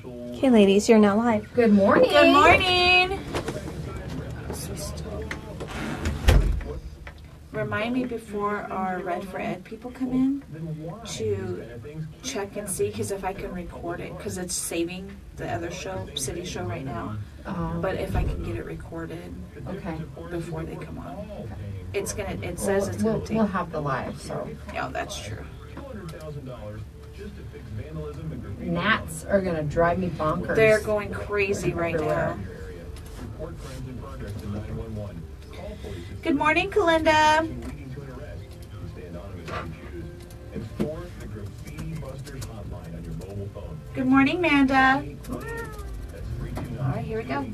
Okay, ladies, you're now live. Good morning. Good morning. Remind me before our Red for Ed people come in to check and see, because if I can record it, because it's saving the other show, city show right now. But if I can get it recorded, Okay. before they come on, it's gonna. It says it's gonna take. We'll have the live, so. Yeah, that's true. Gnats are gonna drive me bonkers. They're going crazy right now. Good morning, Kalinda. Good morning, Manda. All right, here we go.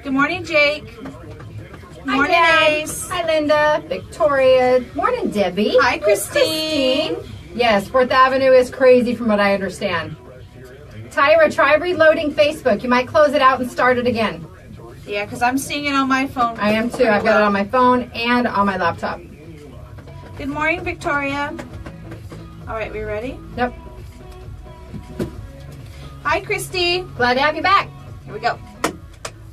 Good morning, Jake. Good morning, Ace. Hi, Linda. Victoria. Morning, Debbie. Hi, Christine. Yes, 4th Avenue is crazy from what I understand. Tyra, try reloading Facebook. You might close it out and start it again. Yeah, because I'm seeing it on my phone. I am too. I've got it on my phone and on my laptop. Good morning, Victoria. All right, we ready? Yep. Hi, Christy. Glad to have you back. Here we go.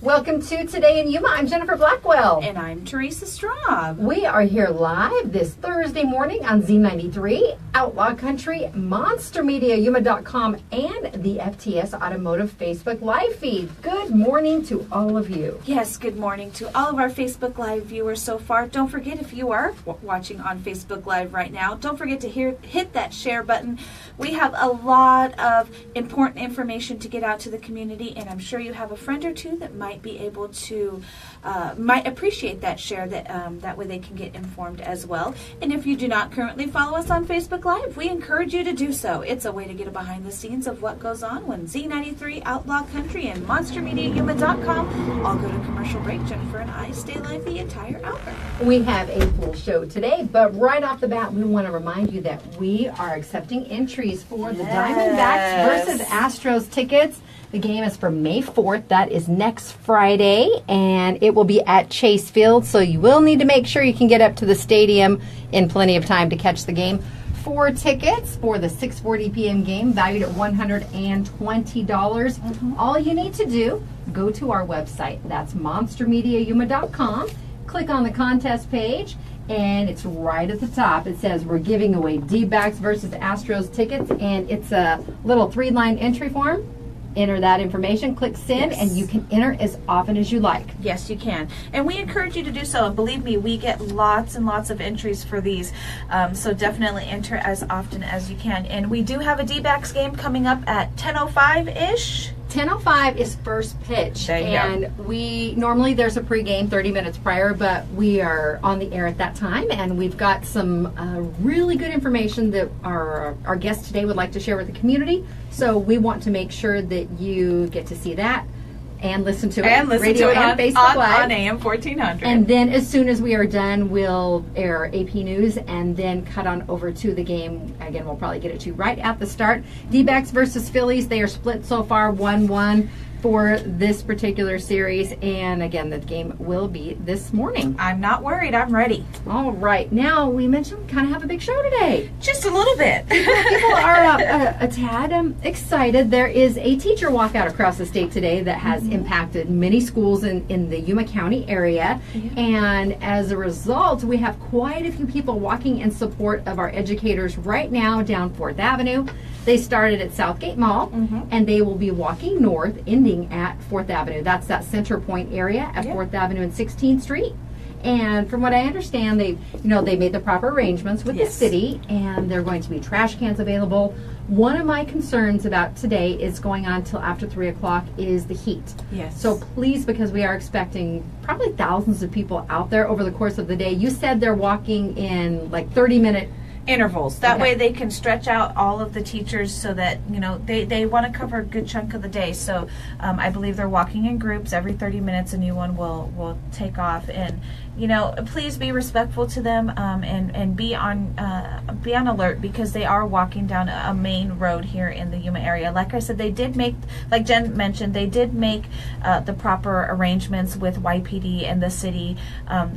Welcome to Today in Yuma. I'm Jennifer Blackwell. And I'm Teresa Straub. We are here live this Thursday morning on Z93, Outlaw Country, MonsterMediaYuma.com, and the FTS Automotive Facebook Live feed. Good morning to all of you. Yes, good morning to all of our Facebook Live viewers so far. Don't forget, if you are watching on Facebook Live right now, don't forget to hit that share button. We have a lot of important information to get out to the community, and I'm sure you have a friend or two that might be able to might appreciate that share, that way they can get informed as well. And if you do not currently follow us on Facebook Live, we encourage you to do so. It's a way to get a behind the scenes of what goes on when Z93, Outlaw Country, and MonsterMediaYuma.com all go to commercial break. Jennifer and I stay live the entire hour. We have a full show today, but right off the bat, we want to remind you that we are accepting entries for the Diamondbacks versus Astros tickets. The game is for May 4th. That is next Friday, and it will be at Chase Field, so you will need to make sure you can get up to the stadium in plenty of time to catch the game. 4 tickets for the 6:40 p.m. game, valued at $120. All you need to do, go to our website. That's MonsterMediaYuma.com. Click on the contest page, and it's right at the top. It says we're giving away D-backs versus Astros tickets, and it's a little 3-line entry form. Enter that information, click send, and you can enter as often as you like. Yes, you can. And we encourage you to do so. And believe me, we get lots and lots of entries for these. So definitely enter as often as you can. And we do have a D-backs game coming up at 10:05-ish. 10:05 is first pitch, There you go. and we normally there's a pregame 30 minutes prior, but we are on the air at that time, and we've got some really good information that our guest today would like to share with the community. So we want to make sure that you get to see that and listen to it, And listen radio to it and on, Facebook Live. on AM 1400. And then as soon as we are done, we'll air AP News and then cut on over to the game. Again, we'll probably get it to you right at the start. D-backs versus Phillies. They are split so far 1-1 for this particular series. And again, the game will be this morning. I'm not worried. I'm ready. All right. Now, we mentioned we kind of have a big show today. Just a little bit. People are a tad excited. There is a teacher walkout across the state today that has impacted many schools in the Yuma County area. And as a result, we have quite a few people walking in support of our educators right now down 4th Avenue. They started at Southgate Mall, and they will be walking north, ending at 4th Avenue. That's that center point area at 4th Avenue and 16th Street. And from what I understand, they made the proper arrangements with the city, and they're going to be trash cans available. One of my concerns about today is going on till after 3 o'clock is the heat. Yes. So please, because we are expecting probably thousands of people out there over the course of the day. You said they're walking in like 30-minute intervals. That way they can stretch out all of the teachers so that, they want to cover a good chunk of the day. So I believe they're walking in groups. Every 30 minutes a new one will take off. And, please be respectful to them and be on alert, because they are walking down a main road here in the Yuma area. Like I said, they did make, like Jen mentioned, they did make the proper arrangements with YPD and the city.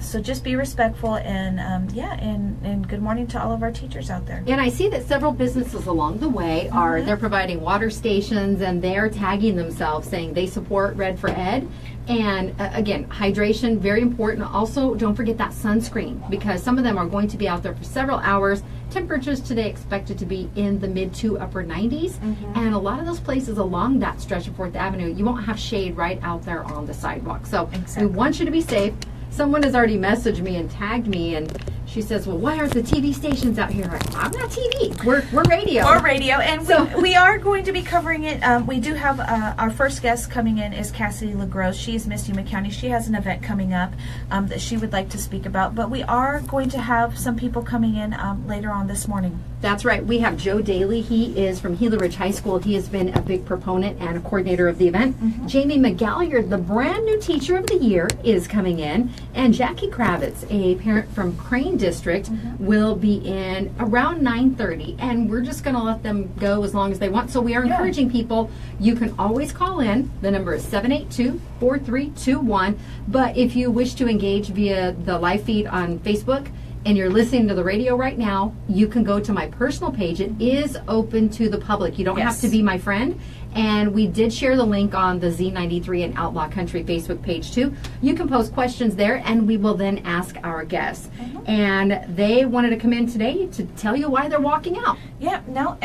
So just be respectful, and and good morning to all of our teachers out there. And I see that several businesses along the way they're providing water stations, and they're tagging themselves saying they support Red for Ed. And again, hydration, very important. Also, don't forget that sunscreen, because some of them are going to be out there for several hours. Temperatures today expected to be in the mid to upper 90s. And a lot of those places along that stretch of 4th Avenue, you won't have shade right out there on the sidewalk. So we want you to be safe. Someone has already messaged me and tagged me, and she says, well, why aren't the TV stations out here? I'm not TV. We're radio. We're radio, and we are going to be covering it. We do have our first guest coming in is Cassidy Legros. She is Miss Yuma County. She has an event coming up that she would like to speak about, but we are going to have some people coming in later on this morning. That's right. We have Joe Daly. He is from Gila Ridge High School. He has been a big proponent and a coordinator of the event. Jaime McGalliard, the brand new teacher of the year, is coming in. And Jackie Kravitz, a parent from Crane District, will be in around 9:30. And we're just going to let them go as long as they want. So we are encouraging people. You can always call in. The number is 782-4321. But if you wish to engage via the live feed on Facebook, and you're listening to the radio right now, you can go to my personal page. It is open to the public. You don't have to be my friend. And we did share the link on the Z93 and Outlaw Country Facebook page too. You can post questions there, and we will then ask our guests. And they wanted to come in today to tell you why they're walking out. Yeah, no,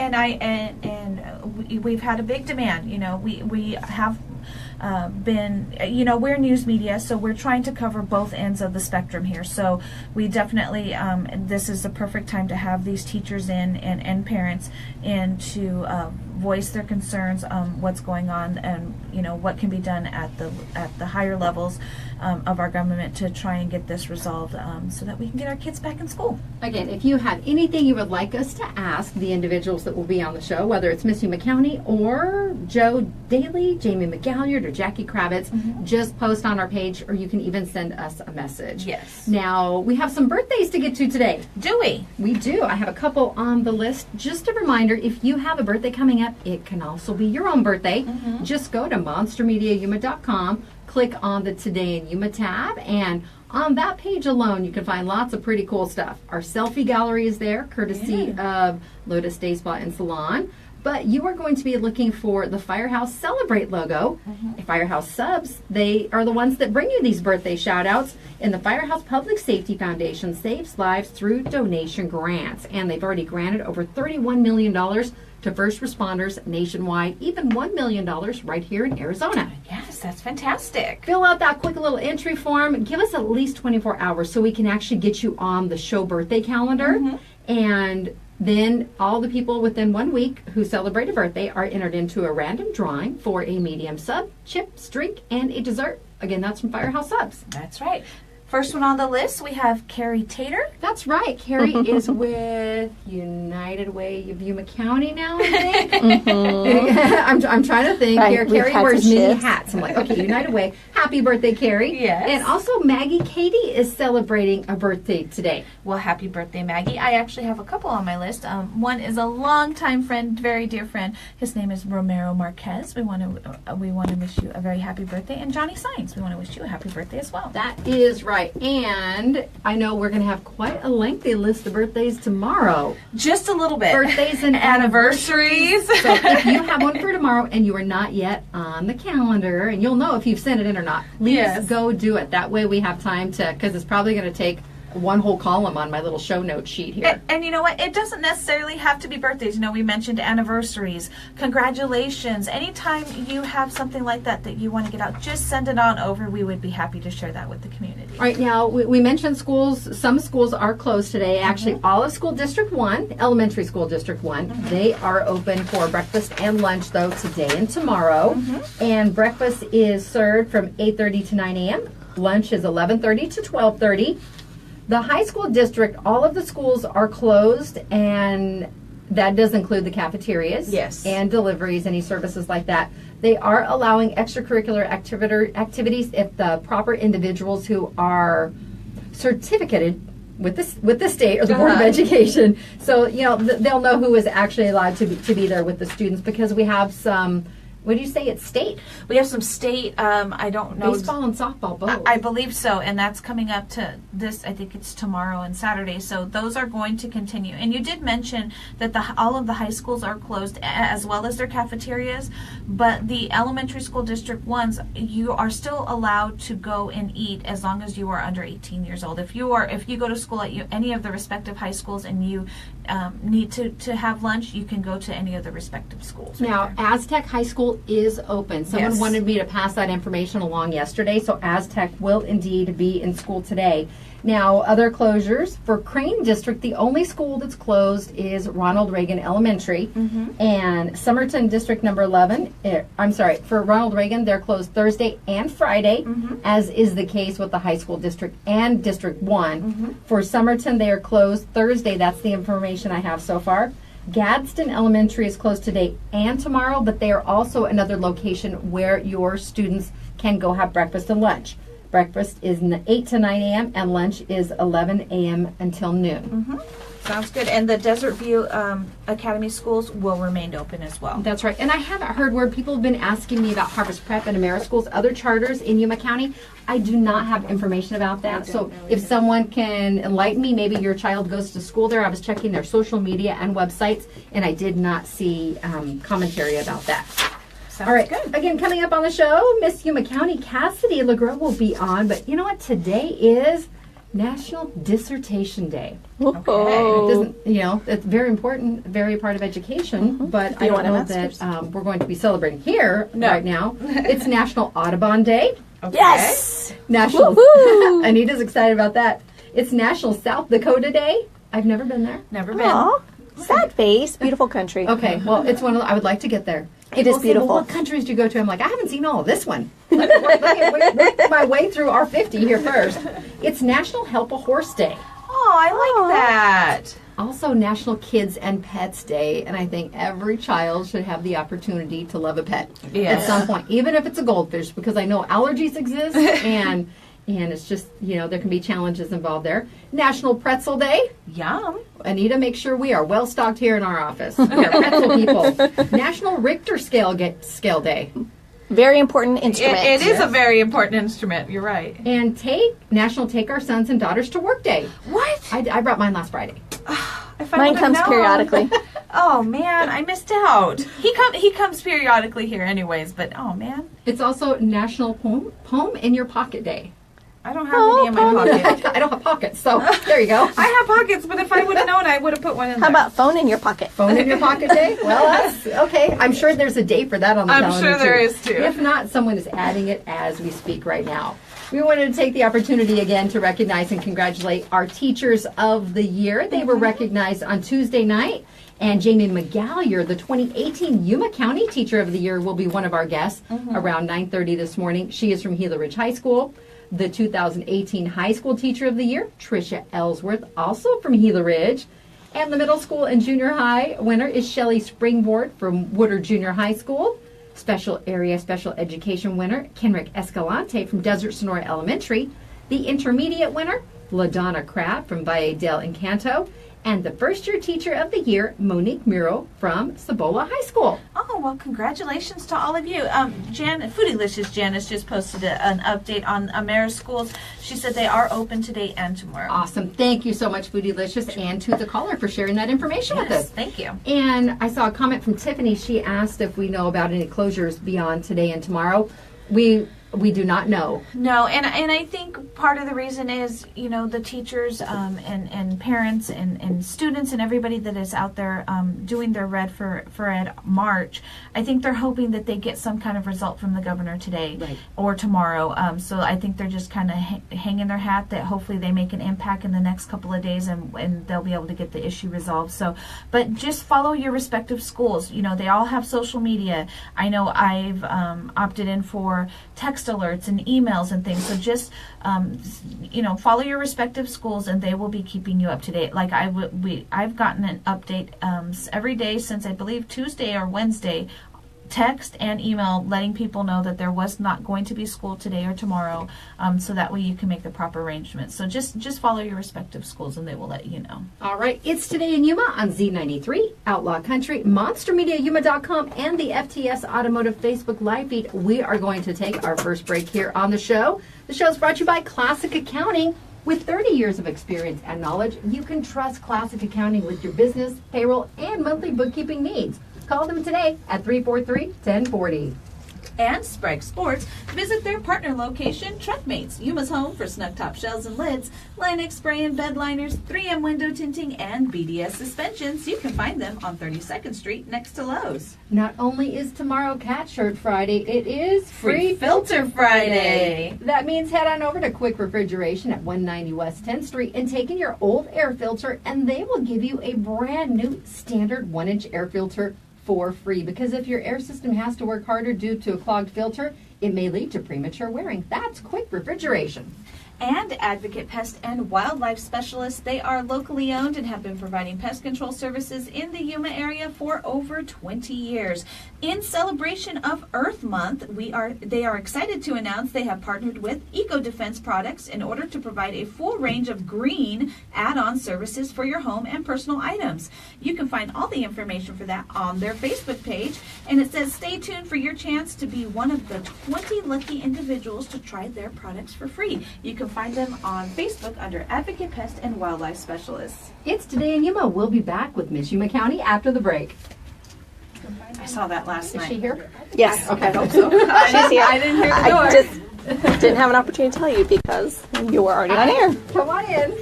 we've had a big demand. We have been, we're news media, so we're trying to cover both ends of the spectrum here. So we definitely, this is the perfect time to have these teachers in and parents in to voice their concerns, what's going on, and what can be done at the higher levels of our government to try and get this resolved, so that we can get our kids back in school. Again, if you have anything you would like us to ask the individuals that will be on the show, whether it's Miss Yuma County or Joe Daly, Jaime McGalliard, or Jackie Kravitz, just post on our page, or you can even send us a message. Yes. Now, we have some birthdays to get to today. Do we? We do. I have a couple on the list. Just a reminder, if you have a birthday coming up, it can also be your own birthday. Just go to monstermediayuma.com, click on the Today in Yuma tab, and on that page alone, you can find lots of pretty cool stuff. Our selfie gallery is there, courtesy of Lotus Day Spa and Salon. But you are going to be looking for the Firehouse Celebrate logo. Firehouse subs, they are the ones that bring you these birthday shout-outs. And the Firehouse Public Safety Foundation saves lives through donation grants. And they've already granted over $31 million to first responders nationwide, even $1 million right here in Arizona. Yes, that's fantastic. Fill out that quick little entry form. Give us at least 24 hours so we can actually get you on the show birthday calendar. And then all the people within 1 week who celebrate a birthday are entered into a random drawing for a medium sub, chips, drink, and a dessert. Again, that's from Firehouse Subs. That's right. First one on the list, we have Carrie Tater. That's right. Carrie is with United Way of Yuma County now, I think. I'm trying to think. Right, Carrie wears many hats. I'm like, okay, United Way. Happy birthday, Carrie. Yes. And also Maggie Katie is celebrating a birthday today. Well, happy birthday, Maggie. I actually have a couple on my list. One is a longtime friend, very dear friend. His name is Romero Marquez. We want to wish you a very happy birthday. And Johnny Sines, we want to wish you a happy birthday as well. That is right. And I know we're going to have quite a lengthy list of birthdays tomorrow. Just a little bit. Birthdays and anniversaries. So if you have one for tomorrow and you are not yet on the calendar, and you'll know if you've sent it in or not, please go do it. That way we have time to, because it's probably going to take one whole column on my little show note sheet here. And you know what? It doesn't necessarily have to be birthdays. You know, we mentioned anniversaries, congratulations. Anytime you have something like that you want to get out, just send it on over. We would be happy to share that with the community. Right now, we mentioned schools. Some schools are closed today. Actually, all of School District 1, Elementary School District 1, they are open for breakfast and lunch, though, today and tomorrow. And breakfast is served from 8:30 to 9 a.m. Lunch is 11:30 to 12:30. The high school district, all of the schools are closed, and that does include the cafeterias and deliveries, any services like that. They are allowing extracurricular activities if the proper individuals who are certificated with the state or the Board of Education. So, you know, they'll know who is actually allowed to be there with the students, because we have some, what do you say, it's state? We have some state, I don't know. Baseball and softball both. I believe so, and that's coming up to this, I think it's tomorrow and Saturday, so those are going to continue. And you did mention that all of the high schools are closed, as well as their cafeterias, but the elementary school district ones, you are still allowed to go and eat as long as you are under 18 years old. If you go to school at any of the respective high schools and you need to have lunch, you can go to any of the respective schools. Now, Aztec High School is open. Someone wanted me to pass that information along yesterday, so Aztec will indeed be in school today. Now, other closures for Crane District, the only school that's closed is Ronald Reagan Elementary, and Somerton District number 11. For Ronald Reagan, they're closed Thursday and Friday, as is the case with the high school district and District 1. For Somerton, they are closed Thursday. That's the information I have so far. Gadsden Elementary is closed today and tomorrow, but they are also another location where your students can go have breakfast and lunch. Breakfast is 8 to 9 a.m. and lunch is 11 a.m. until noon. Sounds good. And the Desert View Academy schools will remain open as well. That's right. And I haven't heard where people have been asking me about Harvest Prep and AmeriSchools, other charters in Yuma County. I do not have information about that. So if someone can enlighten me, maybe your child goes to school there. I was checking their social media and websites, and I did not see commentary about that. Sounds All right. good. Again, coming up on the show, Miss Yuma County Cassidy Legros will be on. But you know what? Today is National Dissertation Day. Okay. It doesn't, you know, it's very important, very part of education, but I don't know that we're going to be celebrating here right now. It's National Audubon Day. Okay. Yes! National, Anita's excited about that. It's National South Dakota Day. I've never been there. Never been. Aw, sad face, beautiful country. Okay, well, it's one of the, I would like to get there. It is beautiful. Well, what countries do you go to? I'm like, I haven't seen all of this one. Let me work my way through our 50 here first. It's National Help a Horse Day. Oh, I like that. Also National Kids and Pets Day, and I think every child should have the opportunity to love a pet at some point, even if it's a goldfish, because I know allergies exist, and it's just, you know, there can be challenges involved there. National Pretzel Day. Yum. Anita, make sure we are well stocked here in our office. We are pretzel people. National Richter Scale Day. Very important instrument. It is a very important instrument. You're right. And National Take Our Sons and Daughters to Work Day. What? I brought mine last Friday. Mine comes periodically. Oh man, I missed out. He comes periodically here anyways, but oh man. It's also National Poem in Your Pocket Day. I don't have any in my pocket. I don't have pockets, so there you go. I have pockets, but if I would have known, I would have put one in there. How about phone in your pocket? Phone in your pocket day? Well, that's okay. I'm sure there's a day for that on the calendar. I'm sure there is too. If not, someone is adding it as we speak right now. We wanted to take the opportunity again to recognize and congratulate our Teachers of the Year. They were recognized on Tuesday night. And Jaime McGalliard, the 2018 Yuma County Teacher of the Year, will be one of our guests around 9:30 this morning. She is from Gila Ridge High School. The 2018 High School Teacher of the Year, Tricia Ellsworth, also from Gila Ridge. And the middle school and junior high winner is Shelley Springboard from Woodard Junior High School. Special Area Special Education winner, Kenrick Escalante from Desert Sonora Elementary. The intermediate winner, LaDonna Crabb from Valle del Encanto. And the first-year Teacher of the Year, Monique Muro from Cibola High School. Oh, well, congratulations to all of you. Foodylicious Janice just posted an update on AmeriSchools. She said they are open today and tomorrow. Awesome. Thank you so much, Foodylicious, and to the caller for sharing that information with us. Thank you. And I saw a comment from Tiffany. She asked if we know about any closures beyond today and tomorrow. We We do not know. No, and I think part of the reason is, the teachers and parents and students and everybody that is out there doing their Red for Ed March. I think they're hoping that they get some kind of result from the governor today or tomorrow. So I think they're just kind of hanging their hat that hopefully they make an impact in the next couple of days and they'll be able to get the issue resolved. So, but just follow your respective schools. They all have social media. I know I've opted in for text alerts and emails and things. So just follow your respective schools, and they will be keeping you up to date. Like I've gotten an update every day since I believe Tuesday or Wednesday, text and email letting people know that there was not going to be school today or tomorrow, so that way you can make the proper arrangements. So just follow your respective schools, and they will let you know. All right, it's Today in Yuma on Z93, Outlaw Country, MonsterMediaYuma.com, and the FTS Automotive Facebook Live feed. We are going to take our first break here on the show. The show is brought to you by Classic Accounting. With 30 years of experience and knowledge, you can trust Classic Accounting with your business, payroll, and monthly bookkeeping needs. Call them today at 343-1040. And Sprague Sports. Visit their partner location, Truckmates, Yuma's home for snug top shells and lids, Lennox spray and bed liners, 3M window tinting, and BDS suspensions. You can find them on 32nd Street next to Lowe's. Not only is tomorrow Cat Shirt Friday, it is Free Filter Friday. That means head on over to Quick Refrigeration at 190 West 10th Street and take in your old air filter, and they will give you a brand new standard 1-inch air filter for free, because if your air system has to work harder due to a clogged filter, it may lead to premature wearing. That's Quick Refrigeration. And Advocate Pest and Wildlife Specialists. They are locally owned and have been providing pest control services in the Yuma area for over 20 years. In celebration of Earth Month, they are excited to announce they have partnered with Eco Defense Products in order to provide a full range of green add-on services for your home and personal items. You can find all the information for that on their Facebook page, and it says stay tuned for your chance to be one of the 20 lucky individuals to try their products for free. You can find them on Facebook under Advocate Pest and Wildlife Specialists. It's Today in Yuma. We'll be back with Miss Yuma County after the break. I saw that last night. Is she here? Yes. Okay, I hope so. She's here. I didn't hear the door. I just didn't have an opportunity to tell you because you were already on air. Come on in.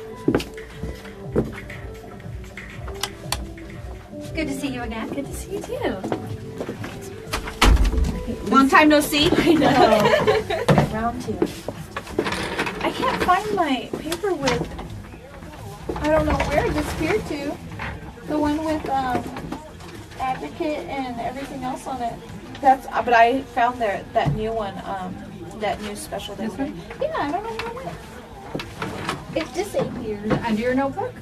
Good to see you again. Good to see you too. Long time no see. I know. Round two. I can't find my paper with, I don't know where it disappeared to. The one with Advocate and everything else on it. But I found that new one, that new special. This one? Yeah, I don't know where it went. It disappeared. Under your notebook?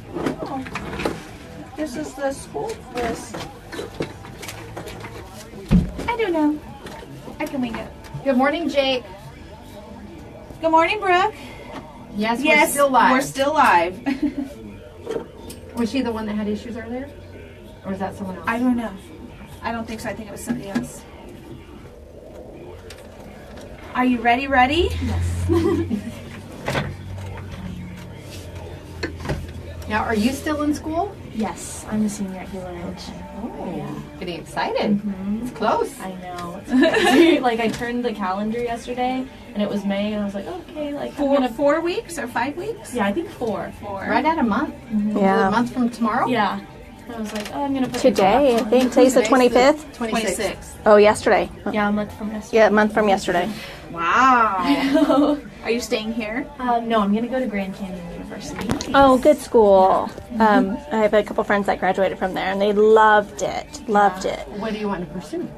Oh. This is the school list. I don't know. I can wing it. Good morning, Jake. Good morning, Brooke. Yes, we're still live. We're still live. Was she the one that had issues earlier? Or was that someone else? I don't know. I don't think so. I think it was somebody else. Are you ready? Yes. Now, are you still in school? Yes, I'm a senior at Gila Ridge. Oh, Yeah. getting excited. It's close. I know. It's crazy. Like, I turned the calendar yesterday, and it was May, and I was like, okay, like, I'm gonna... 4 weeks or 5 weeks? Yeah, I think 4. Right at a month. Yeah. A month from tomorrow? Yeah. And I was like, oh, I'm gonna put Today, I think. Today's the 25th. 26th. Oh, yesterday. Yeah, a month from yesterday. Yeah, a month from yesterday. Wow. Are you staying here? No, I'm gonna go to Grand Canyon University. Oh, good school. I have a couple friends that graduated from there, and they loved it. Loved it. What do you want to pursue?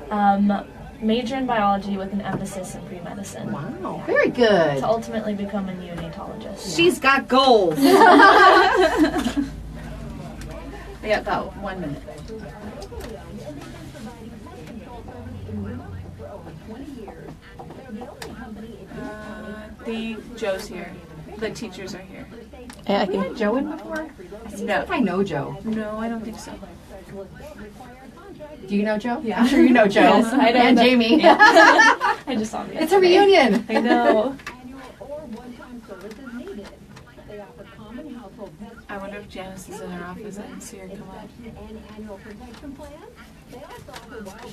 Major in biology with an emphasis in pre-medicine. Wow, very good. To ultimately become a neonatologist. She's got goals. I got about 1 minute. I think Joe's here. The teachers are here. Yeah, I Have we can. had Joe in before? No. I know Joe. No, I don't think so. Do you know Joe? Yeah. I'm sure you know Joe. Yes, I know And that. Jamie. I just saw it. It's a reunion. I know. I wonder if Janice is in her office. I didn't see her come up.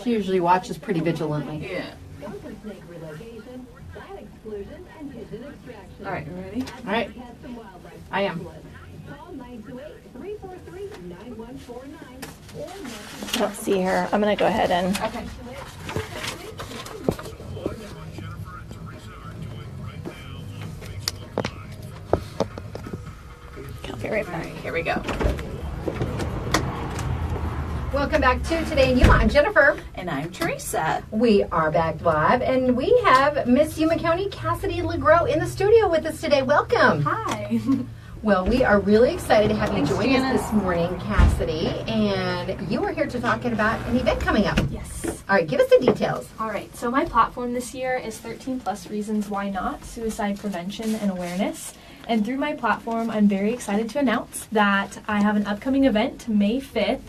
She usually watches pretty vigilantly. Yeah. All right, you ready? All right. I am. I don't see her. I'm going to go ahead and. Okay. I'll be right back. Here we go. Welcome back to Today in Yuma. I'm Jennifer. And I'm Teresa. We are back live, and we have Miss Yuma County Cassidy Legros in the studio with us today. Welcome. Hi. Well, we are really excited to have you join us this morning, Cassidy, and you are here to talk about an event coming up. Yes. All right, give us the details. All right, so my platform this year is 13 plus reasons why not, suicide prevention and awareness. And through my platform, I'm very excited to announce that I have an upcoming event May 5th,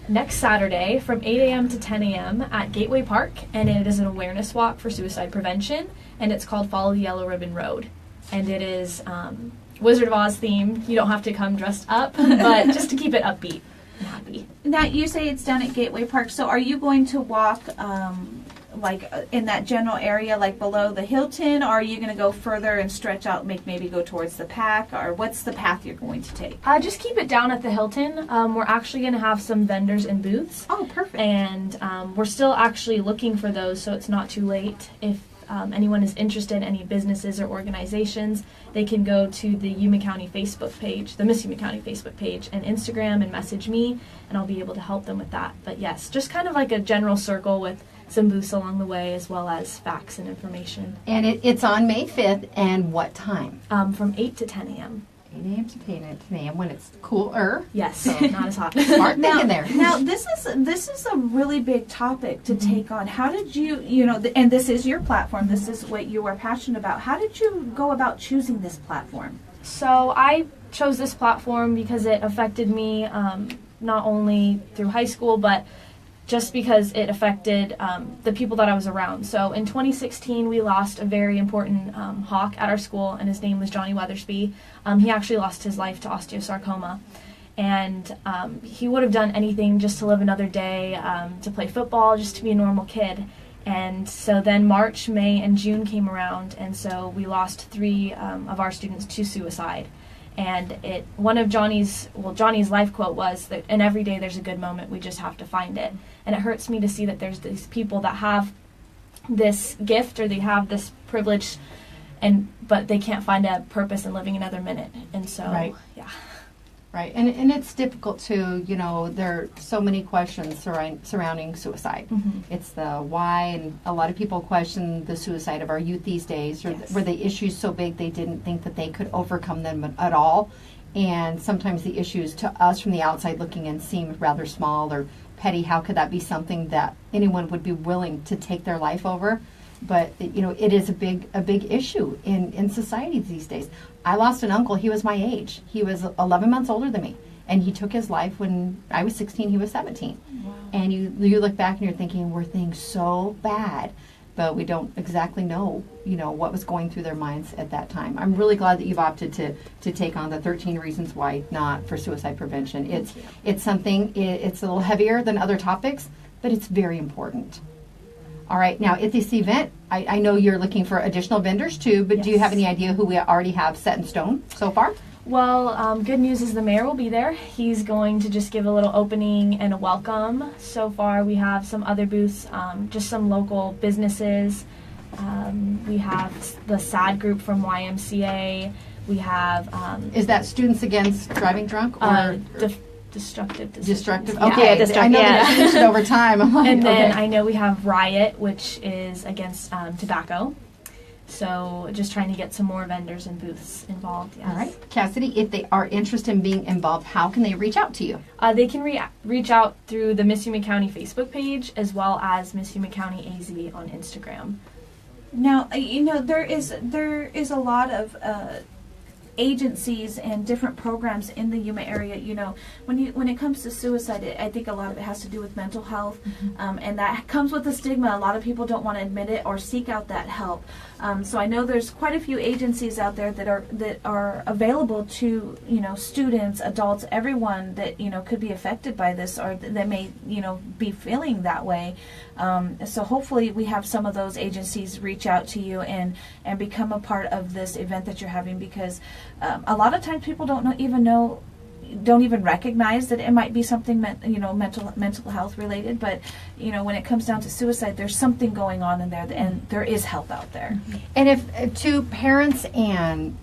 next Saturday from 8 a.m. to 10 a.m. at Gateway Park, and it is an awareness walk for suicide prevention, and it's called Follow the Yellow Ribbon Road. And it is Wizard of Oz themed. You don't have to come dressed up, but just to keep it upbeat and happy. Now, you say it's down at Gateway Park, so are you going to walk in that general area, like below the Hilton, or are you going to go further and stretch out, maybe go towards the pack, or what's the path you're going to take? Just keep it down at the Hilton. We're actually going to have some vendors and booths. Oh, perfect. And we're still actually looking for those, so it's not too late. If anyone is interested, any businesses or organizations, they can go to the Yuma County Facebook page, the Miss Yuma County Facebook page, and Instagram and message me, and I'll be able to help them with that. But yes, just kind of like a general circle with some booths along the way, as well as facts and information. And it's on May 5th, and what time? From 8 to 10 a.m. 8 a.m. to 10 a.m. when it's cooler. Yes, not as hot. Smart thinking there. Now, this is a really big topic to take on. How did you and this is your platform, this is what you are passionate about. How did you go about choosing this platform? So I chose this platform because it affected me not only through high school, but just because it affected the people that I was around. So in 2016, we lost a very important hawk at our school, and his name was Johnny Weathersby. He actually lost his life to osteosarcoma. And he would have done anything just to live another day, to play football, just to be a normal kid. And so then March, May, and June came around, and so we lost 3 of our students to suicide. And one of Johnny's life quote was that, "And every day there's a good moment, we just have to find it." And it hurts me to see that there's these people that have this gift or they have this privilege, but they can't find a purpose in living another minute. And so, Right. yeah. Right, and it's difficult to, there are so many questions surrounding suicide. Mm-hmm. It's the why, and a lot of people question the suicide of our youth these days. Or Yes. were the issues so big they didn't think that they could overcome them at all? And sometimes the issues to us from the outside looking in seem rather small or petty. How could that be something that anyone would be willing to take their life over? But it is a big issue in society these days. I lost an uncle. He was my age. He was 11 months older than me, and he took his life when I was 16. He was 17. Wow. And you look back and you're thinking, were things so bad? But we don't exactly know, what was going through their minds at that time. I'm really glad that you've opted to take on the 13 reasons why not for suicide prevention. It's something. It's a little heavier than other topics, but it's very important. All right, now at this event, I know you're looking for additional vendors too, but do you have any idea who we already have set in stone so far? Well, good news is the mayor will be there. He's going to just give a little opening and a welcome. So far, we have some other booths, just some local businesses. We have the SAD group from YMCA. We have... is that Students Against Driving Drunk? Or Destructive. Destructive. Yeah. Okay, Yeah, I know that changed it over time. I'm like, And then okay. I know we have Riot, which is against tobacco. So just trying to get some more vendors and booths involved. Yes. All right, Cassidy, if they are interested in being involved, how can they reach out to you? They can reach out through the Miss Yuma County Facebook page, as well as Miss Yuma County AZ on Instagram. Now, there is a lot of agencies and different programs in the Yuma area. You know, when it comes to suicide, I think a lot of it has to do with mental health, and that comes with a stigma. A lot of people don't want to admit it or seek out that help. So I know there's quite a few agencies out there that are available to, you know, students, adults, everyone that, you know, could be affected by this or that may, you know, be feeling that way. So hopefully we have some of those agencies reach out to you and become a part of this event that you're having, because a lot of times people don't even recognize that it might be something mental health related, but you know, when it comes down to suicide, there's something going on in there, and there is help out there. And if to parents and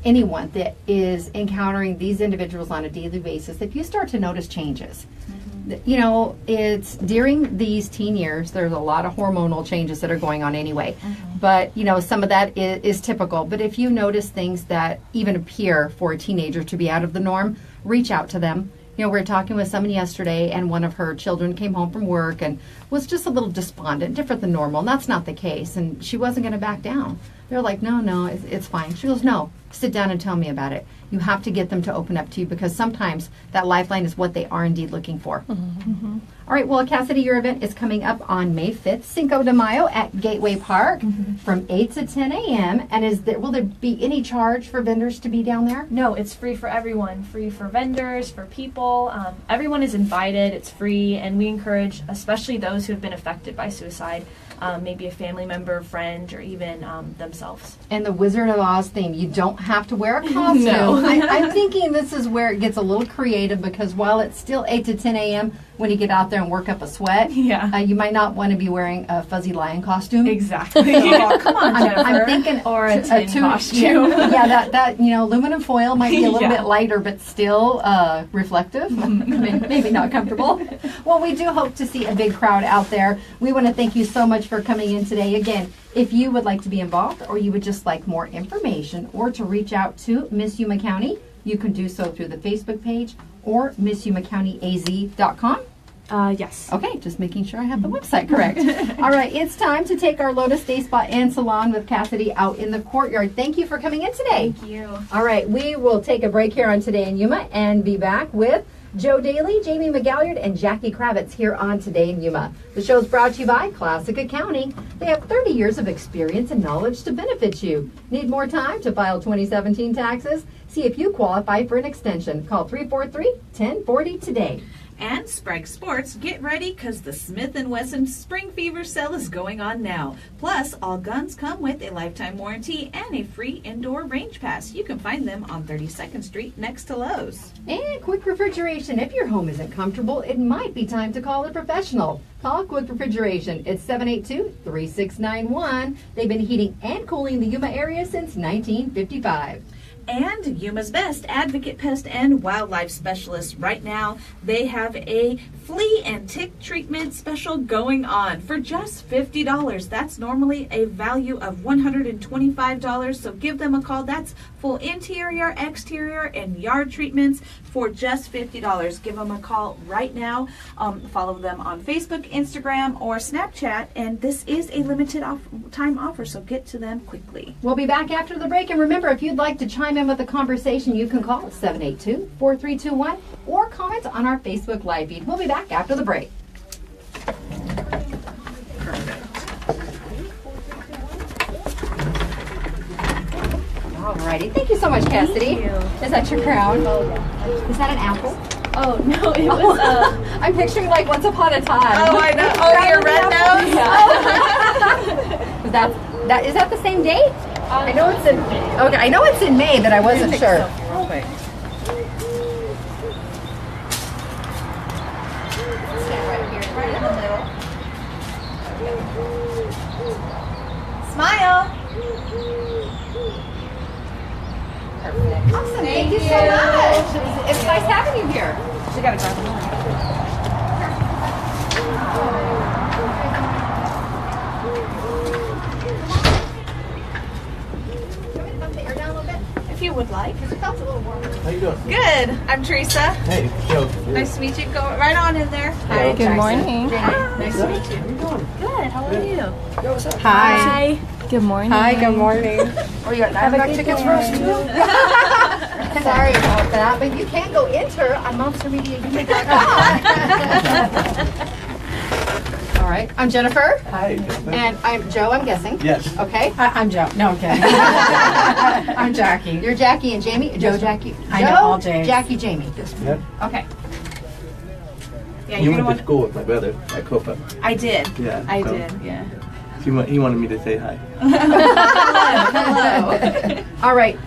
anyone that is encountering these individuals on a daily basis, if you start to notice changes, you know, it's during these teen years, there's a lot of hormonal changes that are going on anyway. But, you know, some of that is typical. But if you notice things that even appear for a teenager to be out of the norm, reach out to them. You know, we were talking with someone yesterday, and one of her children came home from work and was just a little despondent, different than normal. And that's not the case. And she wasn't going to back down. They're like, no, it's fine. She goes, no, sit down and tell me about it. You have to get them to open up to you, because sometimes that lifeline is what they are indeed looking for. All right, well, Cassidy, your event is coming up on May 5th, Cinco de Mayo at Gateway Park from 8 to 10 a.m. And will there be any charge for vendors to be down there? No, it's free for everyone. Free for vendors, for people. Everyone is invited. It's free, and we encourage, especially those who have been affected by suicide, maybe a family member, friend, or even themselves. And the Wizard of Oz theme, you don't have to wear a costume. No. I'm thinking this is where it gets a little creative, because while it's still 8 to 10 a.m., when you get out there and work up a sweat, you might not want to be wearing a fuzzy lion costume. Exactly. So, come on, Jennifer. I'm thinking or a tin costume. that you know, aluminum foil might be a little bit lighter, but still reflective. Maybe not comfortable. Well, we do hope to see a big crowd out there. We want to thank you so much for coming in today. Again, if you would like to be involved, or you would just like more information, or to reach out to Miss Yuma County, you can do so through the Facebook page or MissYumaCountyAZ.com. Yes. Okay, just making sure I have the website correct. All right, it's time to take our Lotus Day Spa and Salon with Cassidy out in the courtyard. Thank you for coming in today. Thank you. All right, we will take a break here on Today in Yuma and be back with Joe Daly, Jaime McGalliard, and Jackie Kravitz here on Today in Yuma. The show is brought to you by Classic Accounting. They have 30 years of experience and knowledge to benefit you. Need more time to file 2017 taxes? See if you qualify for an extension. Call 343-1040 today. And Sprague Sports, get ready because the Smith & Wesson Spring Fever sale is going on now. Plus, all guns come with a lifetime warranty and a free indoor range pass. You can find them on 32nd Street next to Lowe's. And Quick Refrigeration. If your home isn't comfortable, it might be time to call a professional. Call Quick Refrigeration. It's 782-3691. They've been heating and cooling the Yuma area since 1955. And Yuma's Best Advocate Pest and Wildlife Specialist. Right now, they have a flea and tick treatment special going on for just $50. That's normally a value of $125, so give them a call. That's full interior, exterior, and yard treatments for just $50. Give them a call right now. Follow them on Facebook, Instagram, or Snapchat, and this is a limited time offer, so get to them quickly. We'll be back after the break, and remember, if you'd like to chime in with the conversation, you can call 782-4321 or comment on our Facebook live feed. We'll be back after the break. Alrighty, thank you so much, Cassidy. Thank you. Is that your crown? Is that an apple? Oh, no, it was I'm picturing like Once Upon a Time. Oh, I know. Oh, your red nose? Yeah. Is that the same date? I know it's in. Okay, I know it's in May, but I wasn't sure. Real quick. Stand right here, right in the middle. Smile. Perfect. Awesome. Thank you so much. It's nice having you here. She got a glass of if you would like. Because it felt a little warmer. How you doing? Good. I'm Teresa. Hey, Joe. Nice to meet you. Go right on in there. Hi. Good morning. Nice to meet you. How you doing? Good. How are you? Yo, what's up? Hi. Good morning. Hi, good morning. Oh, you got Diamondback tickets for us too? Sorry about that, but you can go enter on monstermedia.com. All right, I'm Jennifer. Hi, Jennifer. And I'm Joe, I'm guessing. Yes. Okay. I'm Joe. No, I'm kidding. I'm Jackie. You're Jackie and Jamie? Joe, Jackie. I know all Jays. Jackie, Jamie. Yep. Okay. Yeah, You you're went gonna to school with my brother at Copa. I did. Yeah. I so did. Yeah. He wanted me to say hi. Hello. All right.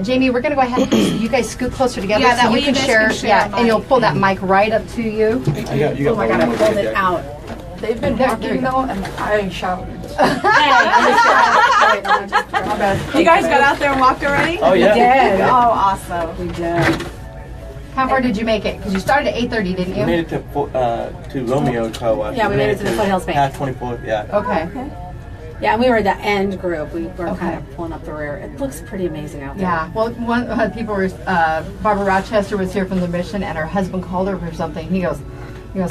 Jamie, we're going to go ahead and you guys scoot closer together Yeah, that so way you you can guys share. can share Yeah, a and you'll mic. pull that mic right up to you. You got Oh my God, I pulled it out. They've been There walking you go. though, and I shouted. You guys got out there and walked already? Oh, yeah. did. Oh, awesome. We did. How far did you make it? Because you started at 8:30, didn't We you? made it to Romeo's car wash. Yeah, we made it to the Foothills Bank. Past 24th, yeah. Okay. Yeah, and we were the end group. We were Okay. kind of pulling up the rear. It looks pretty amazing out there. Yeah. Well, one people were. Barbara Rochester was here from the mission, and her husband called her for something. He goes,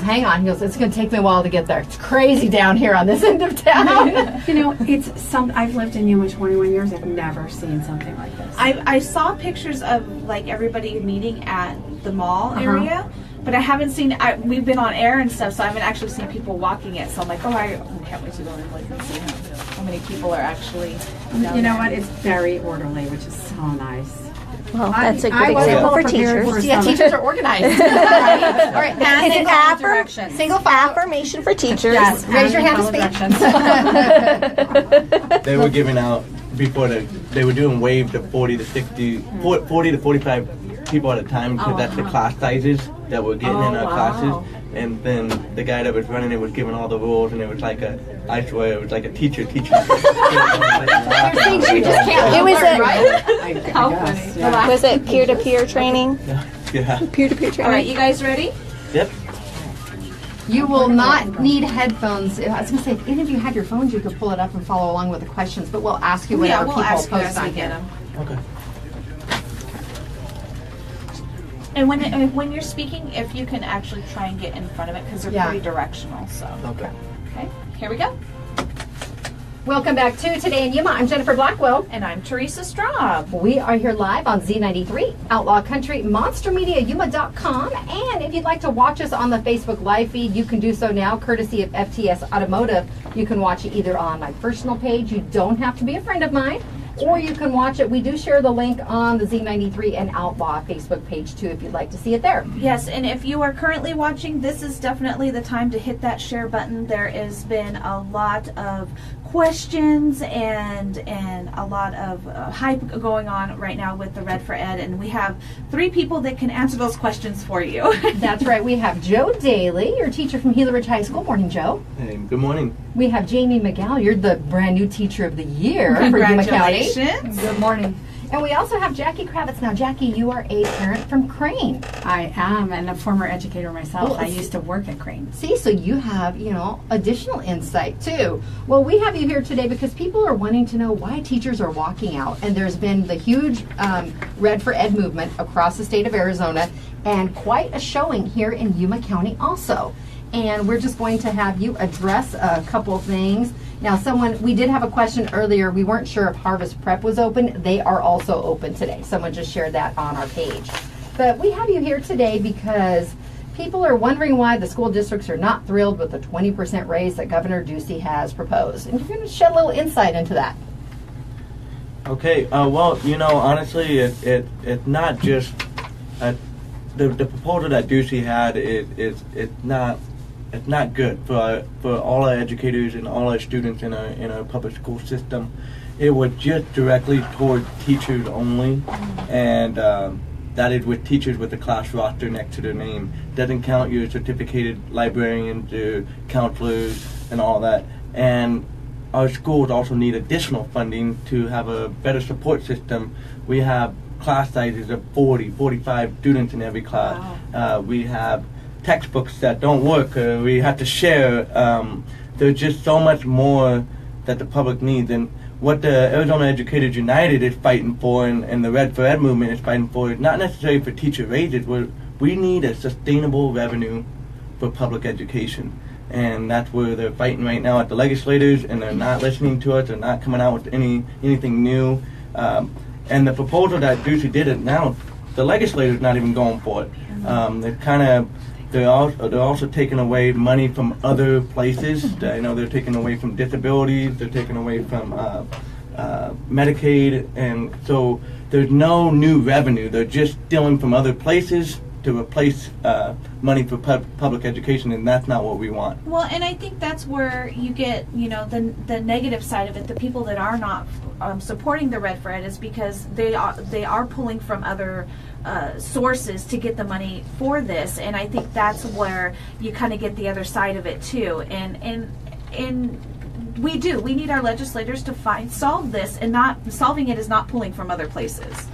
hang on. He goes, it's going to take me a while to get there. It's crazy down here on this end of town. You know, it's some. I've lived in Yuma 21 years. I've never seen something like this. I saw pictures of like everybody meeting at the mall area, but I haven't seen. We've been on air and stuff, so I haven't actually seen people walking it. So I'm like, I can't wait to go and like see how many people are actually. Down You know there. what? It's very orderly, which is so nice. Well, that's a I good was example well for prepared teachers. for Yeah, some- teachers are organized. All right. And Single affirm- directions. Single file. affirmation for teachers. Yes, Raise your hand to follow speak. directions. They were giving out, before they were doing wave to 40 to 60, 40 to 45 people at a time, because that's the class sizes that we're getting in our classes. And then the guy that was running it was giving all the rules, and it was like I swear, it was like a teacher teaching. Things you just can't It was learn, a- right? I guess, yeah. Was it peer-to-peer training? Yeah. Peer-to-peer training. All right, you guys ready? Yep. You will not need headphones. I was going to say, if any of you have your phones, you could pull it up and follow along with the questions, but we'll ask you Yeah, whenever we'll people ask you post as we on get here. them. Okay. And when you're speaking, if you can actually try and get in front of it, because they're Yeah. pretty directional. So, Okay. okay, here we go. Welcome back to Today in Yuma. I'm Jennifer Blackwell. And I'm Teresa Straub. We are here live on Z93, Outlaw Country, MonsterMediaYuma.com. And if you'd like to watch us on the Facebook Live feed, you can do so now, courtesy of FTS Automotive. You can watch it either on my personal page. You don't have to be a friend of mine. Or you can watch it. We do share the link on the Z93 and Outlaw Facebook page too, if you'd like to see it there. Yes, and if you are currently watching, this is definitely the time to hit that share button. There has been a lot of questions and a lot of hype going on right now with the Red for Ed, and we have 3 people that can answer those questions for you. That's right. We have Joe Daly, your teacher from Gila Ridge High School. Morning, Joe. Hey, good morning. We have Jaime McGalliard, the brand new teacher of the year for Yuma County. Congratulations. Good morning. And we also have Jackie Kravitz. Now, Jackie, you are a parent from Crane. I am, and a former educator myself. Well, I used to work at Crane. See, so you have, additional insight too. Well, we have you here today because people are wanting to know why teachers are walking out. And there's been the huge Red for Ed movement across the state of Arizona and quite a showing here in Yuma County also. And we're just going to have you address a couple things. Now, we did have a question earlier. We weren't sure if Harvest Prep was open. They are also open today. Someone just shared that on our page. But we have you here today because people are wondering why the school districts are not thrilled with the 20% raise that Governor Ducey has proposed. And you're going to shed a little insight into that. Okay. Well, honestly, it's not just the proposal that Ducey had. It's not good for all our educators and all our students in our public school system. It was just directly toward teachers only, and that is with teachers with a class roster next to their name. Doesn't count your certificated librarians, your counselors, and all that. And our schools also need additional funding to have a better support system. We have class sizes of 40, 45 students in every class. Wow. We have textbooks that don't work, we have to share. There's just so much more that the public needs, and what the Arizona Educators United is fighting for, and the Red for Ed movement is fighting for, is not necessarily for teacher raises. We need a sustainable revenue for public education, and that's where they're fighting right now at the legislators, and they're not listening to us. They're not coming out with anything new. And the proposal that Ducey did it now, the legislature's not even going for it. They're also taking away money from other places. They're taking away from disabilities. They're taking away from Medicaid, and so there's no new revenue. They're just stealing from other places to replace money for public education, and that's not what we want. Well, and I think that's where you get, the negative side of it. The people that are not supporting the Red Fred is because they are pulling from other sources to get the money for this, and I think that's where you kind of get the other side of it too. And we need our legislators to solve this, and not solving it is not pulling from other places.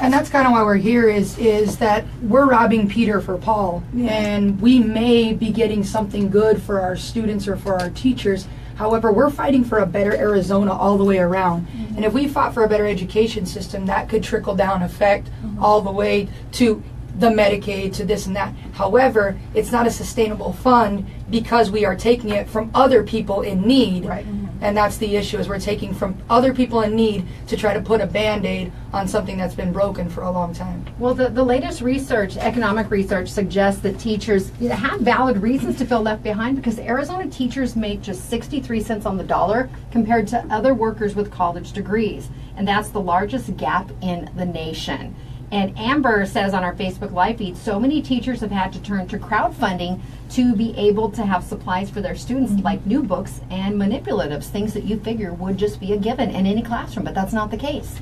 And that's kind of why we're here, is that we're robbing Peter for Paul. And we may be getting something good for our students or for our teachers. However, we're fighting for a better Arizona all the way around. And if we fought for a better education system, that could trickle down effect all the way to the Medicaid, to this and that. However, it's not a sustainable fund because we are taking it from other people in need. Right. And that's the issue, is we're taking from other people in need to try to put a Band-Aid on something that's been broken for a long time. Well, the latest research, economic research, suggests that teachers have valid reasons to feel left behind, because Arizona teachers make just 63 cents on the dollar compared to other workers with college degrees. And that's the largest gap in the nation. And Amber says on our Facebook Live feed, so many teachers have had to turn to crowdfunding to be able to have supplies for their students, like new books and manipulatives, things that you figure would just be a given in any classroom, but that's not the case.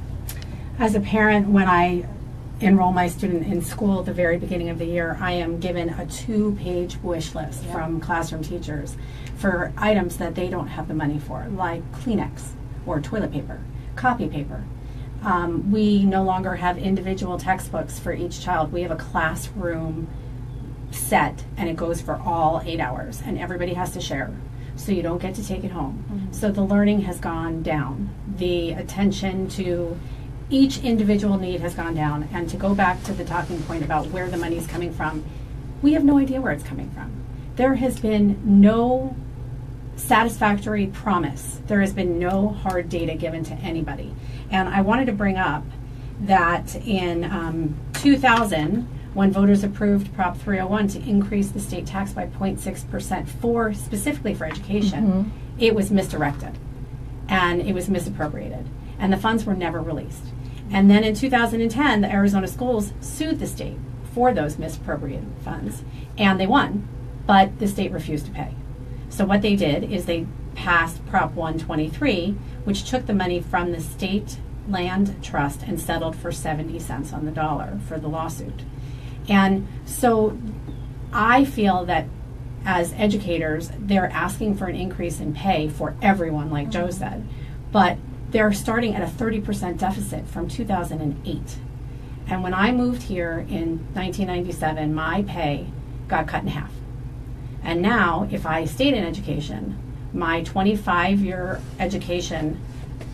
As a parent, when I enroll my student in school at the very beginning of the year, I am given a 2-page wish list from classroom teachers for items that they don't have the money for, like Kleenex or toilet paper, copy paper. We no longer have individual textbooks for each child. We have a classroom set, and it goes for all 8 hours, and everybody has to share, so you don't get to take it home. So the learning has gone down. The attention to each individual need has gone down. And to go back to the talking point about where the money is coming from, we have no idea where it's coming from. There has been no satisfactory promise. There has been no hard data given to anybody. And I wanted to bring up that in 2000, when voters approved Prop 301 to increase the state tax by 0.6% specifically for education, it was misdirected and it was misappropriated, and the funds were never released. And then in 2010, the Arizona schools sued the state for those misappropriated funds, and they won, but the state refused to pay. So what they did is they passed Prop 123, which took the money from the state land trust and settled for 70 cents on the dollar for the lawsuit. And so I feel that as educators, they're asking for an increase in pay for everyone, like Joe said, but they're starting at a 30% deficit from 2008. And when I moved here in 1997, my pay got cut in half. And now, if I stayed in education, my 25-year education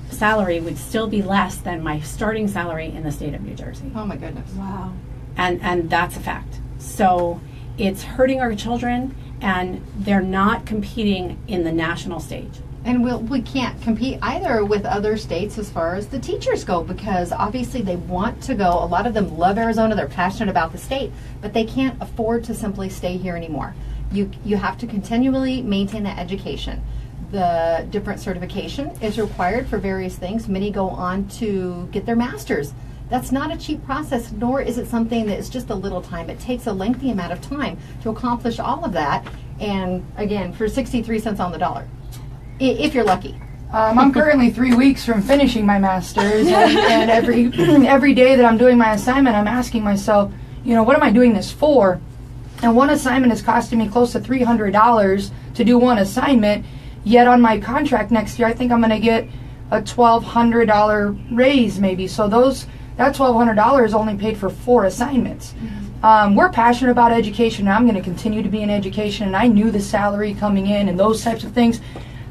salary would still be less than my starting salary in the state of New Jersey. Oh my goodness. Wow. And that's a fact. So it's hurting our children, and they're not competing in the national stage. And we can't compete either with other states as far as the teachers go, because obviously they want to go. A lot of them love Arizona. They're passionate about the state, but they can't afford to simply stay here anymore. You have to continually maintain that education. The different certification is required for various things. Many go on to get their masters. That's not a cheap process, nor is it something that is just a little time. It takes a lengthy amount of time to accomplish all of that, and again, for 63 cents on the dollar, if you're lucky. I'm currently 3 weeks from finishing my master's, and every day that I'm doing my assignment, I'm asking myself, what am I doing this for? And one assignment is costing me close to $300 to do one assignment, yet on my contract next year, I think I'm going to get a $1,200 raise maybe. So that $1,200 only paid for 4 assignments. We're passionate about education, and I'm going to continue to be in education, and I knew the salary coming in and those types of things.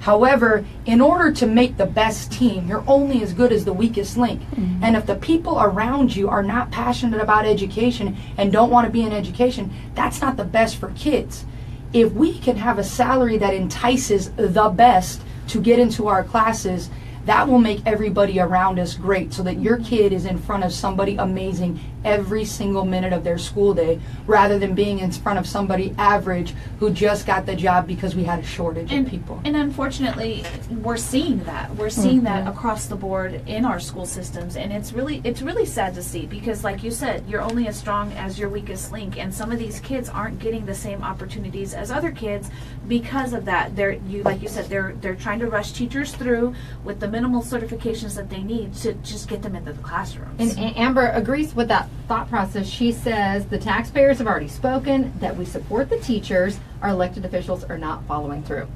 However, in order to make the best team, you're only as good as the weakest link. And if the people around you are not passionate about education and don't want to be in education, that's not the best for kids. If we can have a salary that entices the best to get into our classes, that will make everybody around us great, so that your kid is in front of somebody amazing every single minute of their school day, rather than being in front of somebody average who just got the job because we had a shortage of people. And unfortunately, we're seeing that. We're seeing that across the board in our school systems, and it's really sad to see, because like you said, you're only as strong as your weakest link, and some of these kids aren't getting the same opportunities as other kids because of that. Like you said, they're trying to rush teachers through with the minimal certifications that they need to just get them into the classrooms. And Amber agrees with that thought process. She says the taxpayers have already spoken that we support the teachers. Our elected officials are not following through.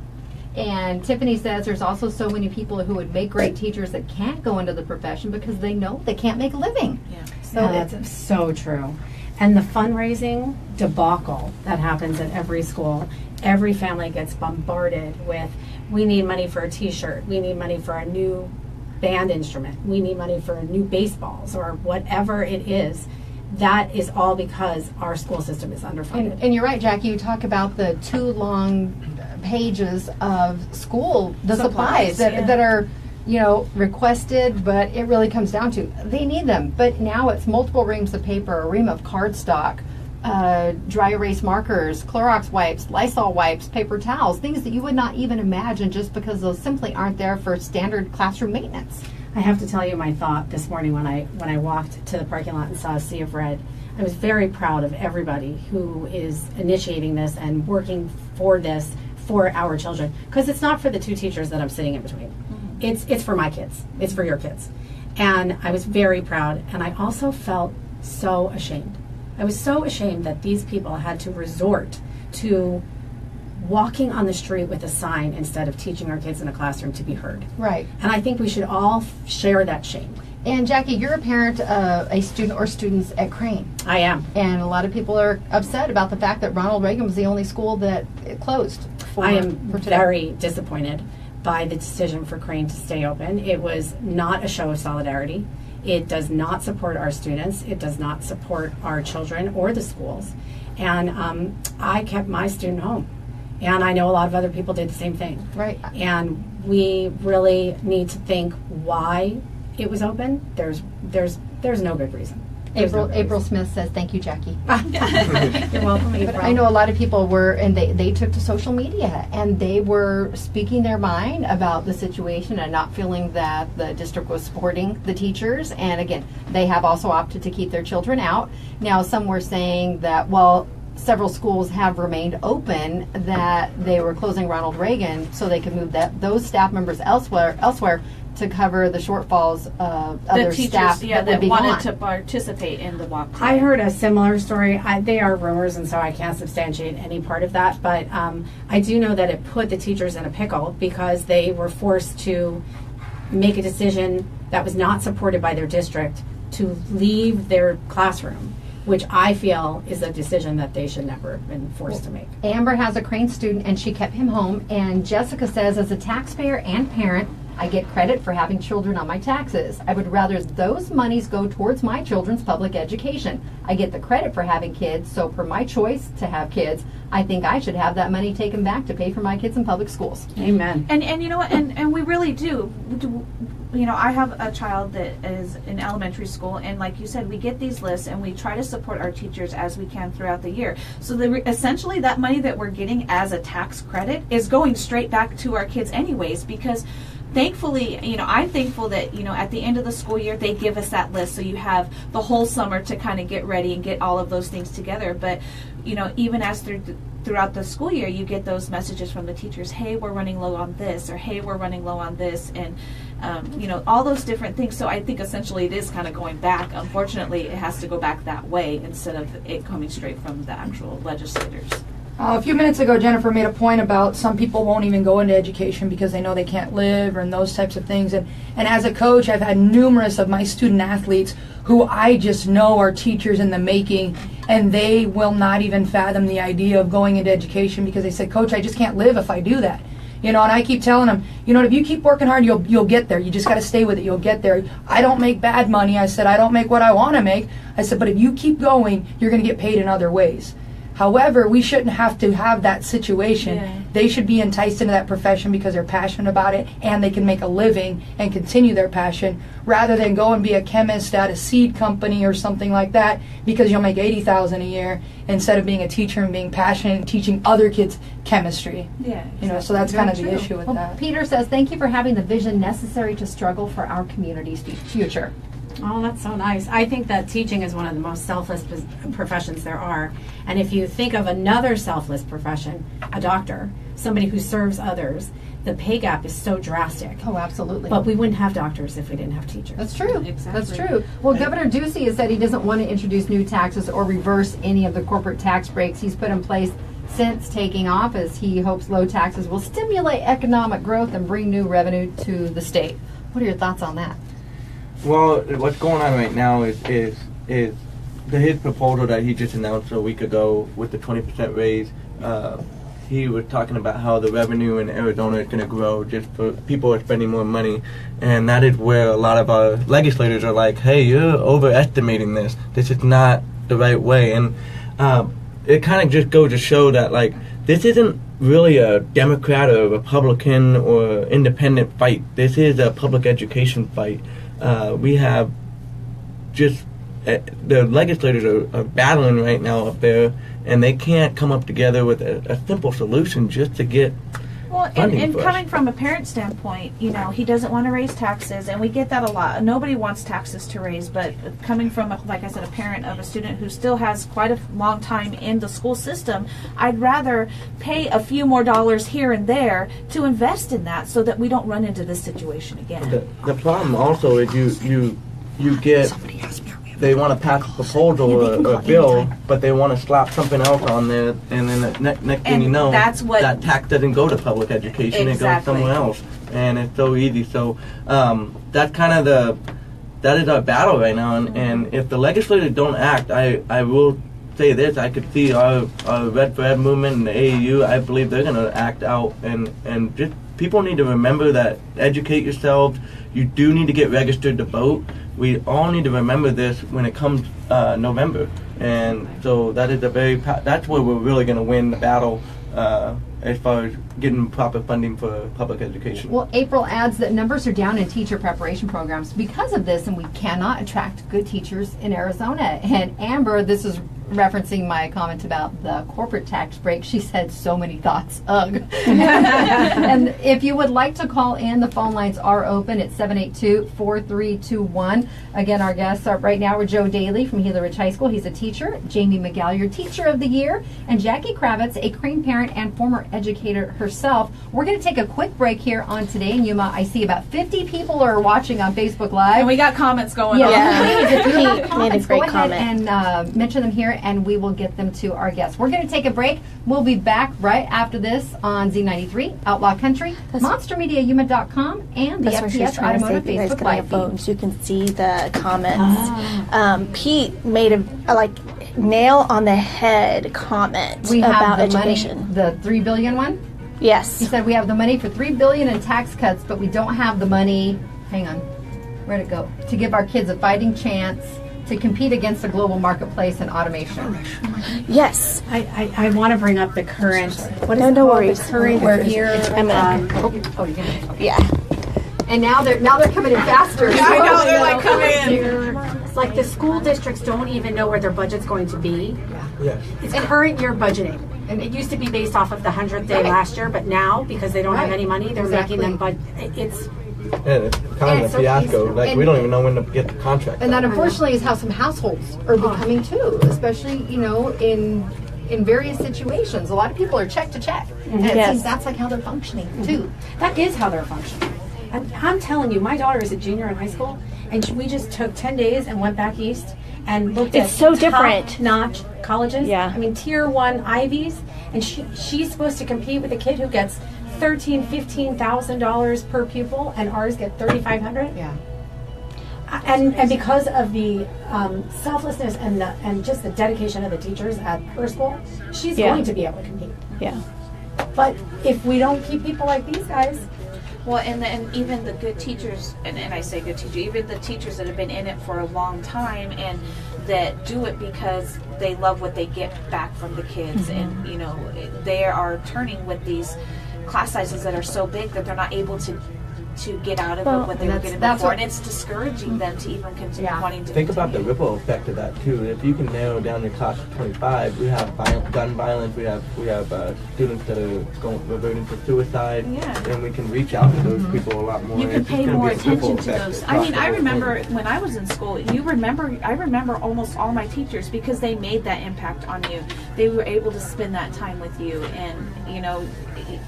And Tiffany says there's also so many people who would make great teachers that can't go into the profession because they know they can't make a living. Yeah. So That's so true. And the fundraising debacle that happens at every school, every family gets bombarded with, we need money for a t-shirt, we need money for a new band instrument, we need money for new baseballs, or whatever it is. That is all because our school system is underfunded. And you're right, Jackie, you talk about the 2 long pages of school, the supplies that are, requested, but it really comes down to they need them. But now it's multiple reams of paper, a ream of cardstock, dry erase markers, Clorox wipes, Lysol wipes, paper towels, things that you would not even imagine just because those simply aren't there for standard classroom maintenance. I have to tell you my thought this morning when I walked to the parking lot and saw a sea of red. I was very proud of everybody who is initiating this and working for this for our children, because it's not for the 2 teachers that I'm sitting in between. It's for my kids. It's for your kids. And I was very proud, and I also felt so ashamed. I was so ashamed that these people had to resort to walking on the street with a sign instead of teaching our kids in a classroom to be heard. Right. And I think we should all share that shame. And Jackie, you're a parent of a student or students at Crane. I am. And a lot of people are upset about the fact that Ronald Reagan was the only school that it closed for I am for today. very disappointed by the decision for Crane to stay open. It was not a show of solidarity. It does not support our students. It does not support our children or the schools. And I kept my student home. And I know a lot of other people did the same thing. Right. And we really need to think why it was open. There's no good reason. April Smith says, thank you, Jackie. You're welcome, April. But I know a lot of people were, and they took to social media, and they were speaking their mind about the situation and not feeling that the district was supporting the teachers. And again, they have also opted to keep their children out. Now, some were saying that, well, several schools have remained open, that they were closing Ronald Reagan so they could move those staff members elsewhere to cover the shortfalls of other teachers, staff that would be wanted gone. to participate in the walk. I heard a similar story. They are rumors, and so I can't substantiate any part of that. But I do know that it put the teachers in a pickle because they were forced to make a decision that was not supported by their district to leave their classroom, which I feel is a decision that they should never have been forced to make. Amber has a Crane student, and she kept him home. And Jessica says, as a taxpayer and parent, I get credit for having children on my taxes. I would rather those monies go towards my children's public education. I get the credit for having kids, so per my choice to have kids, I think I should have that money taken back to pay for my kids in public schools. Amen. And you know what, and we really do. You know, I have a child that is in elementary school, and like you said, we get these lists and we try to support our teachers as we can throughout the year. So essentially that money that we're getting as a tax credit is going straight back to our kids anyways, because thankfully, you know, I'm thankful that, you know, at the end of the school year, they give us that list so you have the whole summer to kind of get ready and get all of those things together. But, you know, even as throughout the school year, you get those messages from the teachers, hey, we're running low on this, or hey, we're running low on this, and, you know, all those different things. So I think essentially it is kind of going back. Unfortunately, it has to go back that way instead of it coming straight from the actual legislators. A few minutes ago, Jennifer made a point about some people won't even go into education because they know they can't live, and those types of things. And as a coach, I've had numerous of my student athletes who I just know are teachers in the making, and they will not even fathom the idea of going into education because they said, Coach, I just can't live if I do that. You know, and I keep telling them, you know, if you keep working hard, you'll get there. You just got to stay with it. You'll get there. I don't make bad money. I said, I don't make what I want to make. I said, but if you keep going, you're going to get paid in other ways. However, we shouldn't have to have that situation. Yeah. They should be enticed into that profession because they're passionate about it and they can make a living and continue their passion, rather than go and be a chemist at a seed company or something like that because you'll make $80,000 a year instead of being a teacher and being passionate and teaching other kids chemistry. Yeah. You know, so that's kind of the issue with Well, that. Peter says, thank you for having the vision necessary to struggle for our community's future. Oh, that's so nice. I think that teaching is one of the most selfless professions there are. And if you think of another selfless profession, a doctor, somebody who serves others, the pay gap is so drastic. Oh, absolutely. But we wouldn't have doctors if we didn't have teachers. That's true. Exactly. That's true. Well, Governor Ducey has said he doesn't want to introduce new taxes or reverse any of the corporate tax breaks he's put in place since taking office. He hopes low taxes will stimulate economic growth and bring new revenue to the state. What are your thoughts on that? Well, what's going on right now is his proposal that he just announced a week ago with the 20% raise. He was talking about how the revenue in Arizona is going to grow just for people are spending more money, and that is where a lot of our legislators are like, "Hey, you're overestimating this. This is not the right way." And it kind of just goes to show that like this isn't really a Democrat or a Republican or independent fight. This is a public education fight. We have just the legislators are battling right now up there, and they can't come up together with a simple solution just to get Well, funding and for us. coming from a parent standpoint, you know, he doesn't want to raise taxes, and we get that a lot. Nobody wants taxes to raise, but coming from, like I said, a parent of a student who still has quite a long time in the school system, I'd rather pay a few more dollars here and there to invest in that so that we don't run into this situation again. The problem also is you get they want to pass a proposal or a bill, but they want to slap something else on there, and then the next thing And you know, that's what- that tax doesn't go to public education; it goes Exactly. somewhere else, and it's so easy. So that's kind of that is our battle right now, and if the legislators don't act, I will say this: I could see our Red for Ed movement and the AAU. I believe they're going to act out, and just people need to remember that educate yourselves. You do need to get registered to vote. We all need to remember this when it comes November, and so that is that's where we're really going to win the battle as far as getting proper funding for public education. Well, April adds that numbers are down in teacher preparation programs because of this, and we cannot attract good teachers in Arizona. And Amber, this is referencing my comment about the corporate tax break. She said so many thoughts. Ugh. And if you would like to call in, the phone lines are open at 782-4321. Again, our guests are right now are Joe Daly from Gila Ridge High School. He's a teacher. Jaime McGalliard, Teacher of the Year. And Jackie Kravitz, a Crane parent and former educator herself. We're going to take a quick break here on Today in Yuma. I see about 50 people are watching on Facebook Live. And we got comments going on. Please, if you have Made a comments, go great ahead comment. and mention them here, and we will get them to our guests. We're going to take a break. We'll be back right after this on Z93, Outlaw Country, MonsterMediaYuma.com, and the That's what she was FPS trying to say. Automotive If you guys Facebook could on your Live phone, feed. so you can see the comments. Pete made a nail on the head comment We have about the education. money, the $3 billion one. He Yes. said we have the money for $3 billion in tax cuts, but we don't have the money. Hang on, where'd it go? To give our kids a fighting chance to compete against the global marketplace and automation. Yes. I want to bring up the current. What is No, it no called? worries. The current We're- year. I'm gonna- Oh, you're gonna. Yeah. And now they're coming in faster. I know, they're like, come in. It's like the school districts don't even know where their budget's going to be. Yes. It's current year budgeting. And it used to be based off of the 100th day last year, but now, because they don't have Right. any money, they're Exactly. making them, it's, And it's kind And of so a fiasco. he's- Like and- we don't even know when to get the contract. And that out. unfortunately is how some households are becoming too, especially, you know, in various situations. A lot of people are check to check. And it Yes. seems that's like how they're functioning too. that is how they're functioning. And I'm telling you, my daughter is a junior in high school, and we just took 10 days and went back east and looked It's at so different. top-notch colleges. Yeah. I mean, tier 1 Ivies, and she's supposed to compete with a kid who gets $15,000 per pupil, and ours get $3,500. Yeah. And because of the selflessness and just the dedication of the teachers at her school, she's Yeah. going to be able to compete. Yeah. But if we don't keep people like these guys, Well, and even the good teachers, and I say good teacher, even the teachers that have been in it for a long time and that do it because they love what they get back from the kids, and you know, they are turning with these class sizes that are so big that they're not able to get out of it what they were getting before, and it's discouraging them to even continue wanting to think about the ripple effect of that too. If you can narrow down the class of 25, we have gun violence, we have students that are reverting to suicide, and we can reach out to those people a lot more. You can pay more attention to those. I mean, I remember when I was in school, I remember almost all my teachers, because they made that impact on you. They were able to spend that time with you, and you know,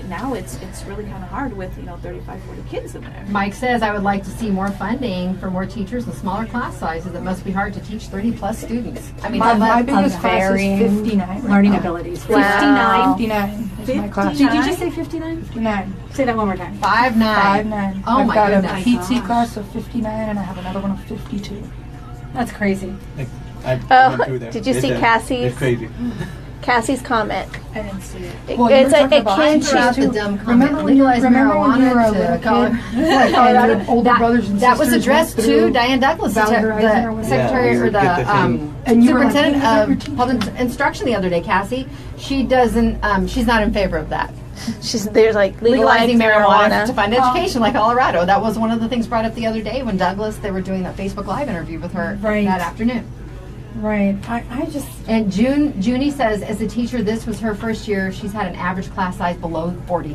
now it's really kind of hard with 35, 40 kids in there. Mike says, I would like to see more funding for more teachers and smaller class sizes. It must be hard to teach 30 plus students. I mean, my biggest class is 59 learning abilities. 59? 59 is my class. Did you just say 59? 59. Say that one more time. 5'9". Oh, I've my got goodness. a PT class of 59, and I have another one of 52. That's crazy. I went through there. Did you see Cassie's? It's crazy. Cassie's comment. I didn't see it. Well, you were It's talking it about can teachers, Throughout too. the dumb comment. Remember when you were a little kid? And your older brothers and That was sisters addressed went to through Diane Douglas, the valorizing or whatever. secretary we or would get the same. And you were like, superintendent "Hey, your of teacher." public instruction the other day, Cassie. She doesn't. She's not in favor of that. There's like legalizing marijuana to fund education, like Colorado. That was one of the things brought up the other day when Douglas. They were doing that Facebook Live interview with her Right. that afternoon. Right. I just. And Junie says, as a teacher, this was her first year. She's had an average class size below 40.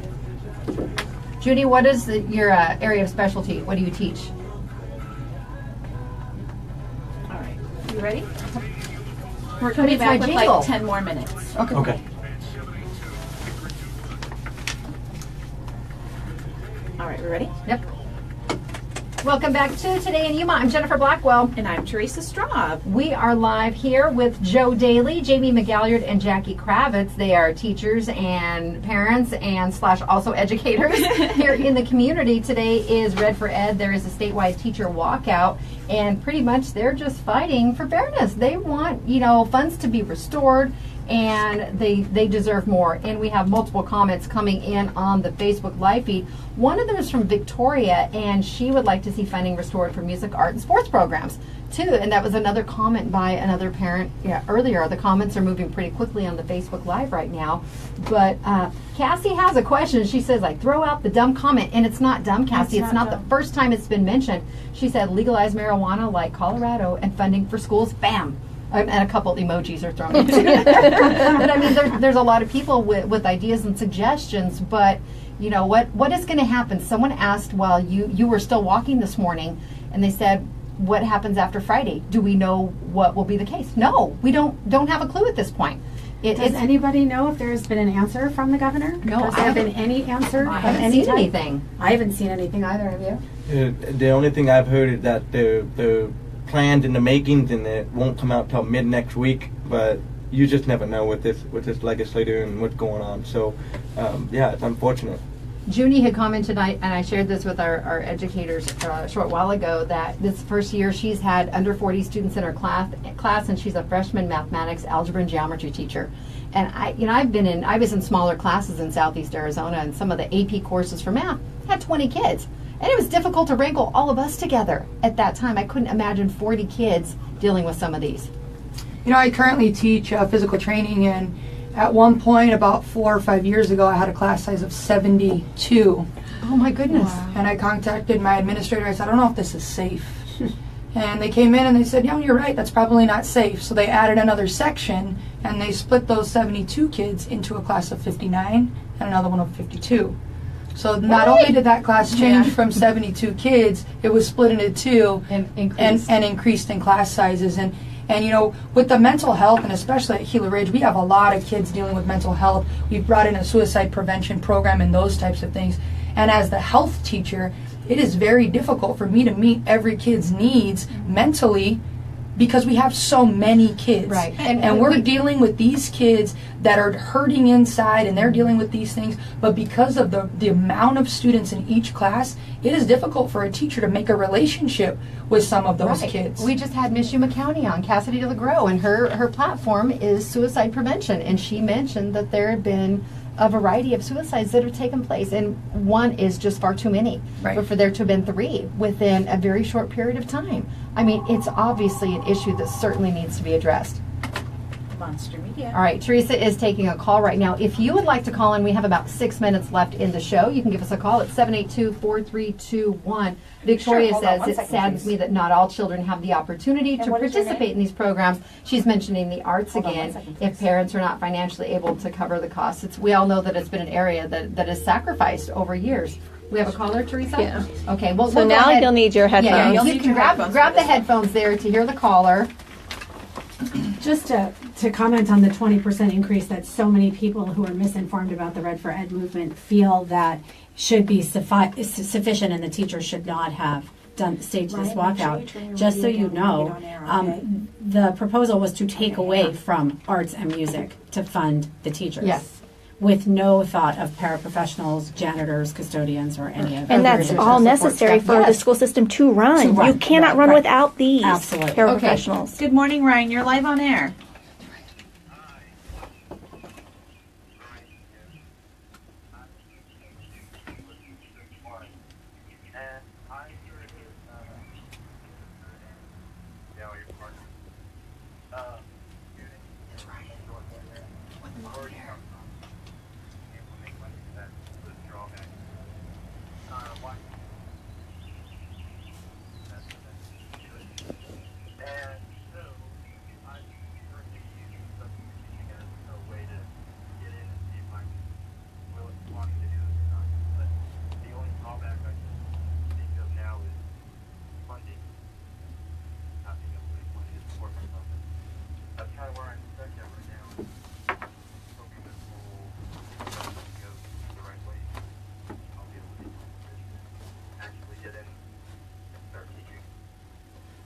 Junie, what is your area of specialty? What do you teach? All right, you ready? We're coming It's back my with jingle. like 10 more minutes. Okay. All right, we ready? Yep. Welcome back to Today in Yuma. I'm Jennifer Blackwell. And I'm Teresa Straub. We are live here with Joe Daly, Jaime McGalliard, and Jackie Kravitz. They are teachers and parents and / also educators here in the community. Today is Red for Ed. There is a statewide teacher walkout, and pretty much they're just fighting for fairness. They want, funds to be restored, and they deserve more. And we have multiple comments coming in on the Facebook live feed. One of them is from Victoria, and she would like to see funding restored for music, art, and sports programs too. And that was another comment by another parent earlier. The comments are moving pretty quickly on the Facebook Live right now. But Cassie has a question. She says, I throw out the dumb comment, and it's not dumb, Cassie. It's not the first time it's been mentioned. She said, legalize marijuana like Colorado and funding for schools. Bam. And a couple emojis are thrown in. But I mean, there's a lot of people with ideas and suggestions, but you know what is going to happen? Someone asked while you were still walking this morning, and they said, what happens after Friday? Do we know what will be the case? No, we don't have a clue at this point. Does anybody know if there's been an answer from the governor? No, Has there been any answer? I haven't seen anything. I haven't seen anything either, have you? The only thing I've heard is that the planned in the makings, and it won't come out till mid next week. But you just never know with this legislator and what's going on. So it's unfortunate. Junie had commented, and I shared this with our educators a short while ago, that this first year she's had under 40 students in her class, and she's a freshman mathematics, algebra, and geometry teacher. And I was in smaller classes in Southeast Arizona, and some of the AP courses for math had 20 kids. And it was difficult to wrangle all of us together at that time. I couldn't imagine 40 kids dealing with some of these. I currently teach physical training, and at one point, about 4 or 5 years ago, I had a class size of 72. Oh my goodness. Wow. And I contacted my administrator. I said, I don't know if this is safe. And they came in and they said, yeah, you're right, that's probably not safe. So they added another section, and they split those 72 kids into a class of 59 and another one of 52. So not only did that class change from 72 kids, it was split into two And increased in class sizes. And with the mental health, and especially at Gila Ridge, we have a lot of kids dealing with mental health. We've brought in a suicide prevention program and those types of things. And as the health teacher, it is very difficult for me to meet every kid's needs mentally, because we have so many kids. Right. And we're dealing with these kids that are hurting inside, and they're dealing with these things. But because of the amount of students in each class, it is difficult for a teacher to make a relationship with some of those kids. We just had Miss Yuma County on, Cassidy Legros, and her platform is suicide prevention. And she mentioned that there had been a variety of suicides that have taken place, and one is just far too many. Right. But for there to have been 3 within a very short period of time, I mean, it's obviously an issue that certainly needs to be addressed. Monster Media. All right, Teresa is taking a call right now. If you would like to call in, we have about 6 minutes left in the show. You can give us a call at 782-4321. Victoria Hold on says, one it second, saddens please. me that not all children have the opportunity to what is your participate in these programs. She's mentioning the arts Hold on again. one second, If parents are not financially able to cover the costs, we all know that it's been an area that is sacrificed over years. We have a caller, Teresa? Yeah. Okay, well, So we'll go now ahead. you'll need your headphones. Yeah, you'll you need can your grab headphones the for this one. headphones there to hear the caller. Just to comment on the 20% increase that so many people who are misinformed about the Red for Ed movement feel that should be sufficient, and the teachers should not have staged this walkout. Just so you know, the proposal was to take away from arts and music to fund the teachers. Yes. With no thought of paraprofessionals, janitors, custodians, or any of And that's other all support necessary staff. for the Yes. school system to run. To run, You cannot right, run right. without these Absolutely. paraprofessionals. Good morning, Ryan. You're live on air.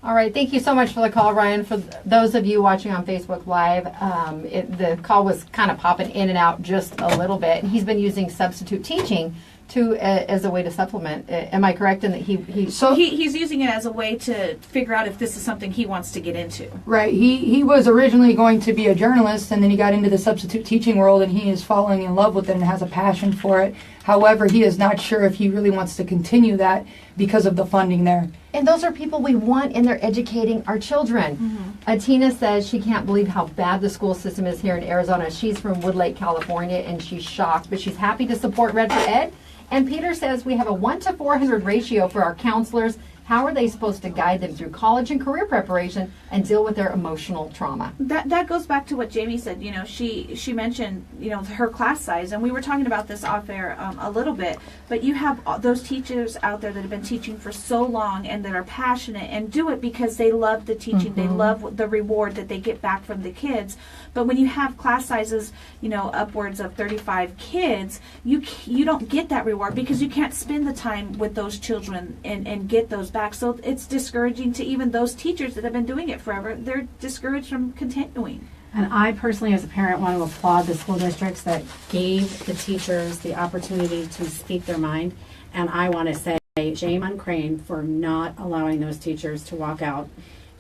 All right, thank you so much for the call, Ryan. For those of you watching on Facebook Live, the call was kind of popping in and out just a little bit. He's been using substitute teaching as a way to supplement. Am I correct in that He's using it as a way to figure out if this is something he wants to get into. Right. He was originally going to be a journalist, and then he got into the substitute teaching world, and he is falling in love with it and has a passion for it. However, he is not sure if he really wants to continue that because of the funding there. And those are people we want in there educating our children. Tina says she can't believe how bad the school system is here in Arizona. She's from Woodlake, California, and she's shocked, but she's happy to support Red for Ed. And Peter says we have a 1 to 400 ratio for our counselors. How are they supposed to guide them through college and career preparation and deal with their emotional trauma? That goes back to what Jamie said. You know, she mentioned, you know, her class size, and we were talking about this off air a little bit. But you have those teachers out there that have been teaching for so long and that are passionate and do it because they love the teaching. They love the reward that they get back from the kids. But when you have class sizes, you know, upwards of 35 kids, you don't get that reward because you can't spend the time with those children and get those back. So it's discouraging to even those teachers that have been doing it forever. They're discouraged from continuing. And I personally, as a parent, want to applaud the school districts that gave the teachers the opportunity to speak their mind. And I want to say shame on Crane for not allowing those teachers to walk out,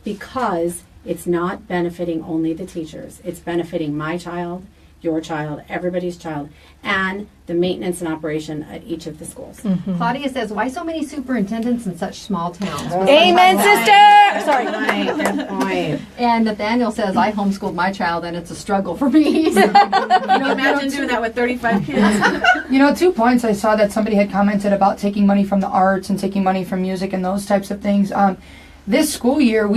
because it's not benefiting only the teachers. It's benefiting my child, your child, everybody's child, and the maintenance and operation at each of the schools. Claudia says, why so many superintendents in such small towns? Amen, sister! Sorry. Good point. And Nathaniel says, I homeschooled my child and it's a struggle for me. Can you imagine doing that with 35 kids? You know, 2 points. I saw that somebody had commented about taking money from the arts and taking money from music and those types of things. This school year,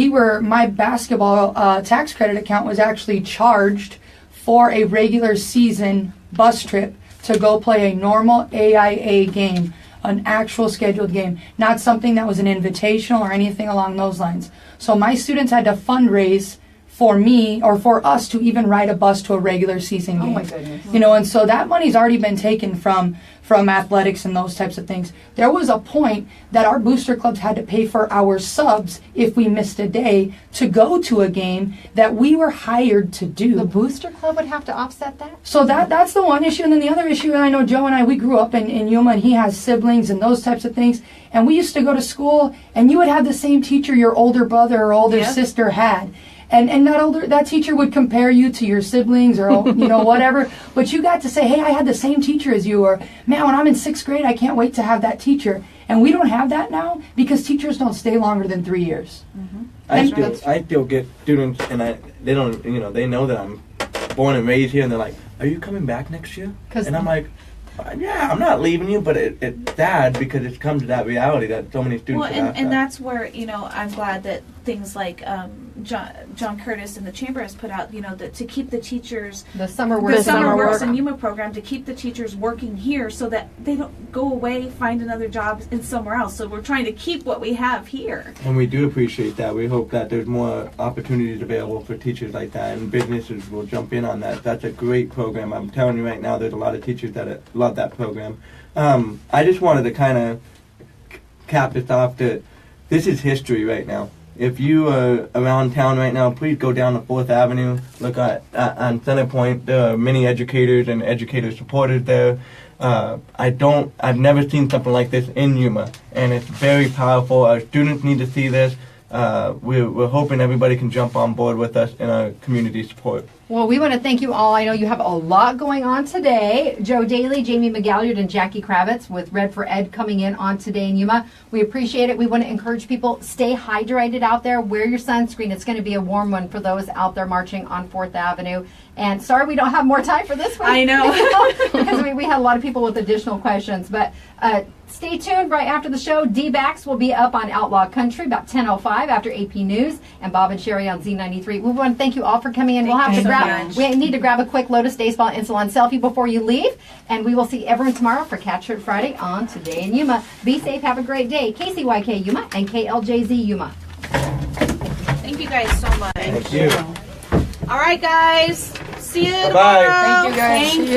my basketball tax credit account was actually charged for a regular season bus trip to go play a normal AIA game, an actual scheduled game, not something that was an invitational or anything along those lines. So my students had to fundraise for me or for us to even ride a bus to a regular season game. Oh my goodness. You know, and so that money's already been taken from athletics and those types of things. There was a point that our booster clubs had to pay for our subs if we missed a day to go to a game that we were hired to do. The booster club would have to offset that? So that's the one issue. And then the other issue, and I know Joe and I, we grew up in Yuma, and he has siblings and those types of things. And we used to go to school, and you would have the same teacher your older brother or older sister had. And that teacher would compare you to your siblings or, whatever. But you got to say, hey, I had the same teacher as you, or, man, when I'm in 6th grade, I can't wait to have that teacher. And we don't have that now because teachers don't stay longer than 3 years. I still get students, and they don't, they know that I'm born and raised here, and they're like, are you coming back next year? And I'm like, yeah, I'm not leaving you, but it's sad because it's come to that reality that so many students and that's where, I'm glad that things like John Curtis and the Chamber has put out, that to keep the teachers, The summer works in Yuma program, to keep the teachers working here so that they don't go away, find another job in somewhere else. So we're trying to keep what we have here. And we do appreciate that. We hope that there's more opportunities available for teachers like that, and businesses will jump in on that. That's a great program. I'm telling you right now, there's a lot of teachers that love that program. I just wanted to kind of cap this off that this is history right now. If you are around town right now, please go down to 4th Avenue. Look on Center Point. There are many educators and educator supporters there. I've never seen something like this in Yuma, and it's very powerful. Our students need to see this. We're hoping everybody can jump on board with us in our community support. Well, we want to thank you all. I know you have a lot going on today. Joe Daly, Jaime McGalliard, and Jackie Kravitz with Red for Ed coming in on Today in Yuma. We appreciate it. We want to encourage people, stay hydrated out there. Wear your sunscreen. It's going to be a warm one for those out there marching on 4th Avenue. And sorry we don't have more time for this one. I know. Because we had a lot of people with additional questions. But stay tuned. Right after the show, D-Backs will be up on Outlaw Country about 10:05 after AP News, and Bob and Sherry on Z93. We want to thank you all for coming in. We need to grab a quick Lotus Baseball Insulin selfie before you leave. And we will see everyone tomorrow for Catch It Friday on Today in Yuma. Be safe. Have a great day. KCYK Yuma and KLJZ Yuma. Thank you guys so much. Thank you. All right, guys. See you Bye-bye. tomorrow. Thank you, guys. Thank See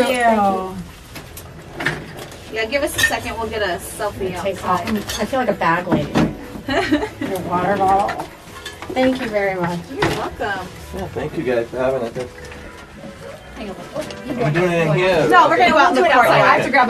you. Yeah, give us a second. We'll get a selfie outside. I feel like a bag lady right now. Your water bottle. Thank you very much. You're welcome. Yeah, thank you guys for having us. Hang on. We're doing it in here. No, we're going to go out in the courtyard. I have to grab my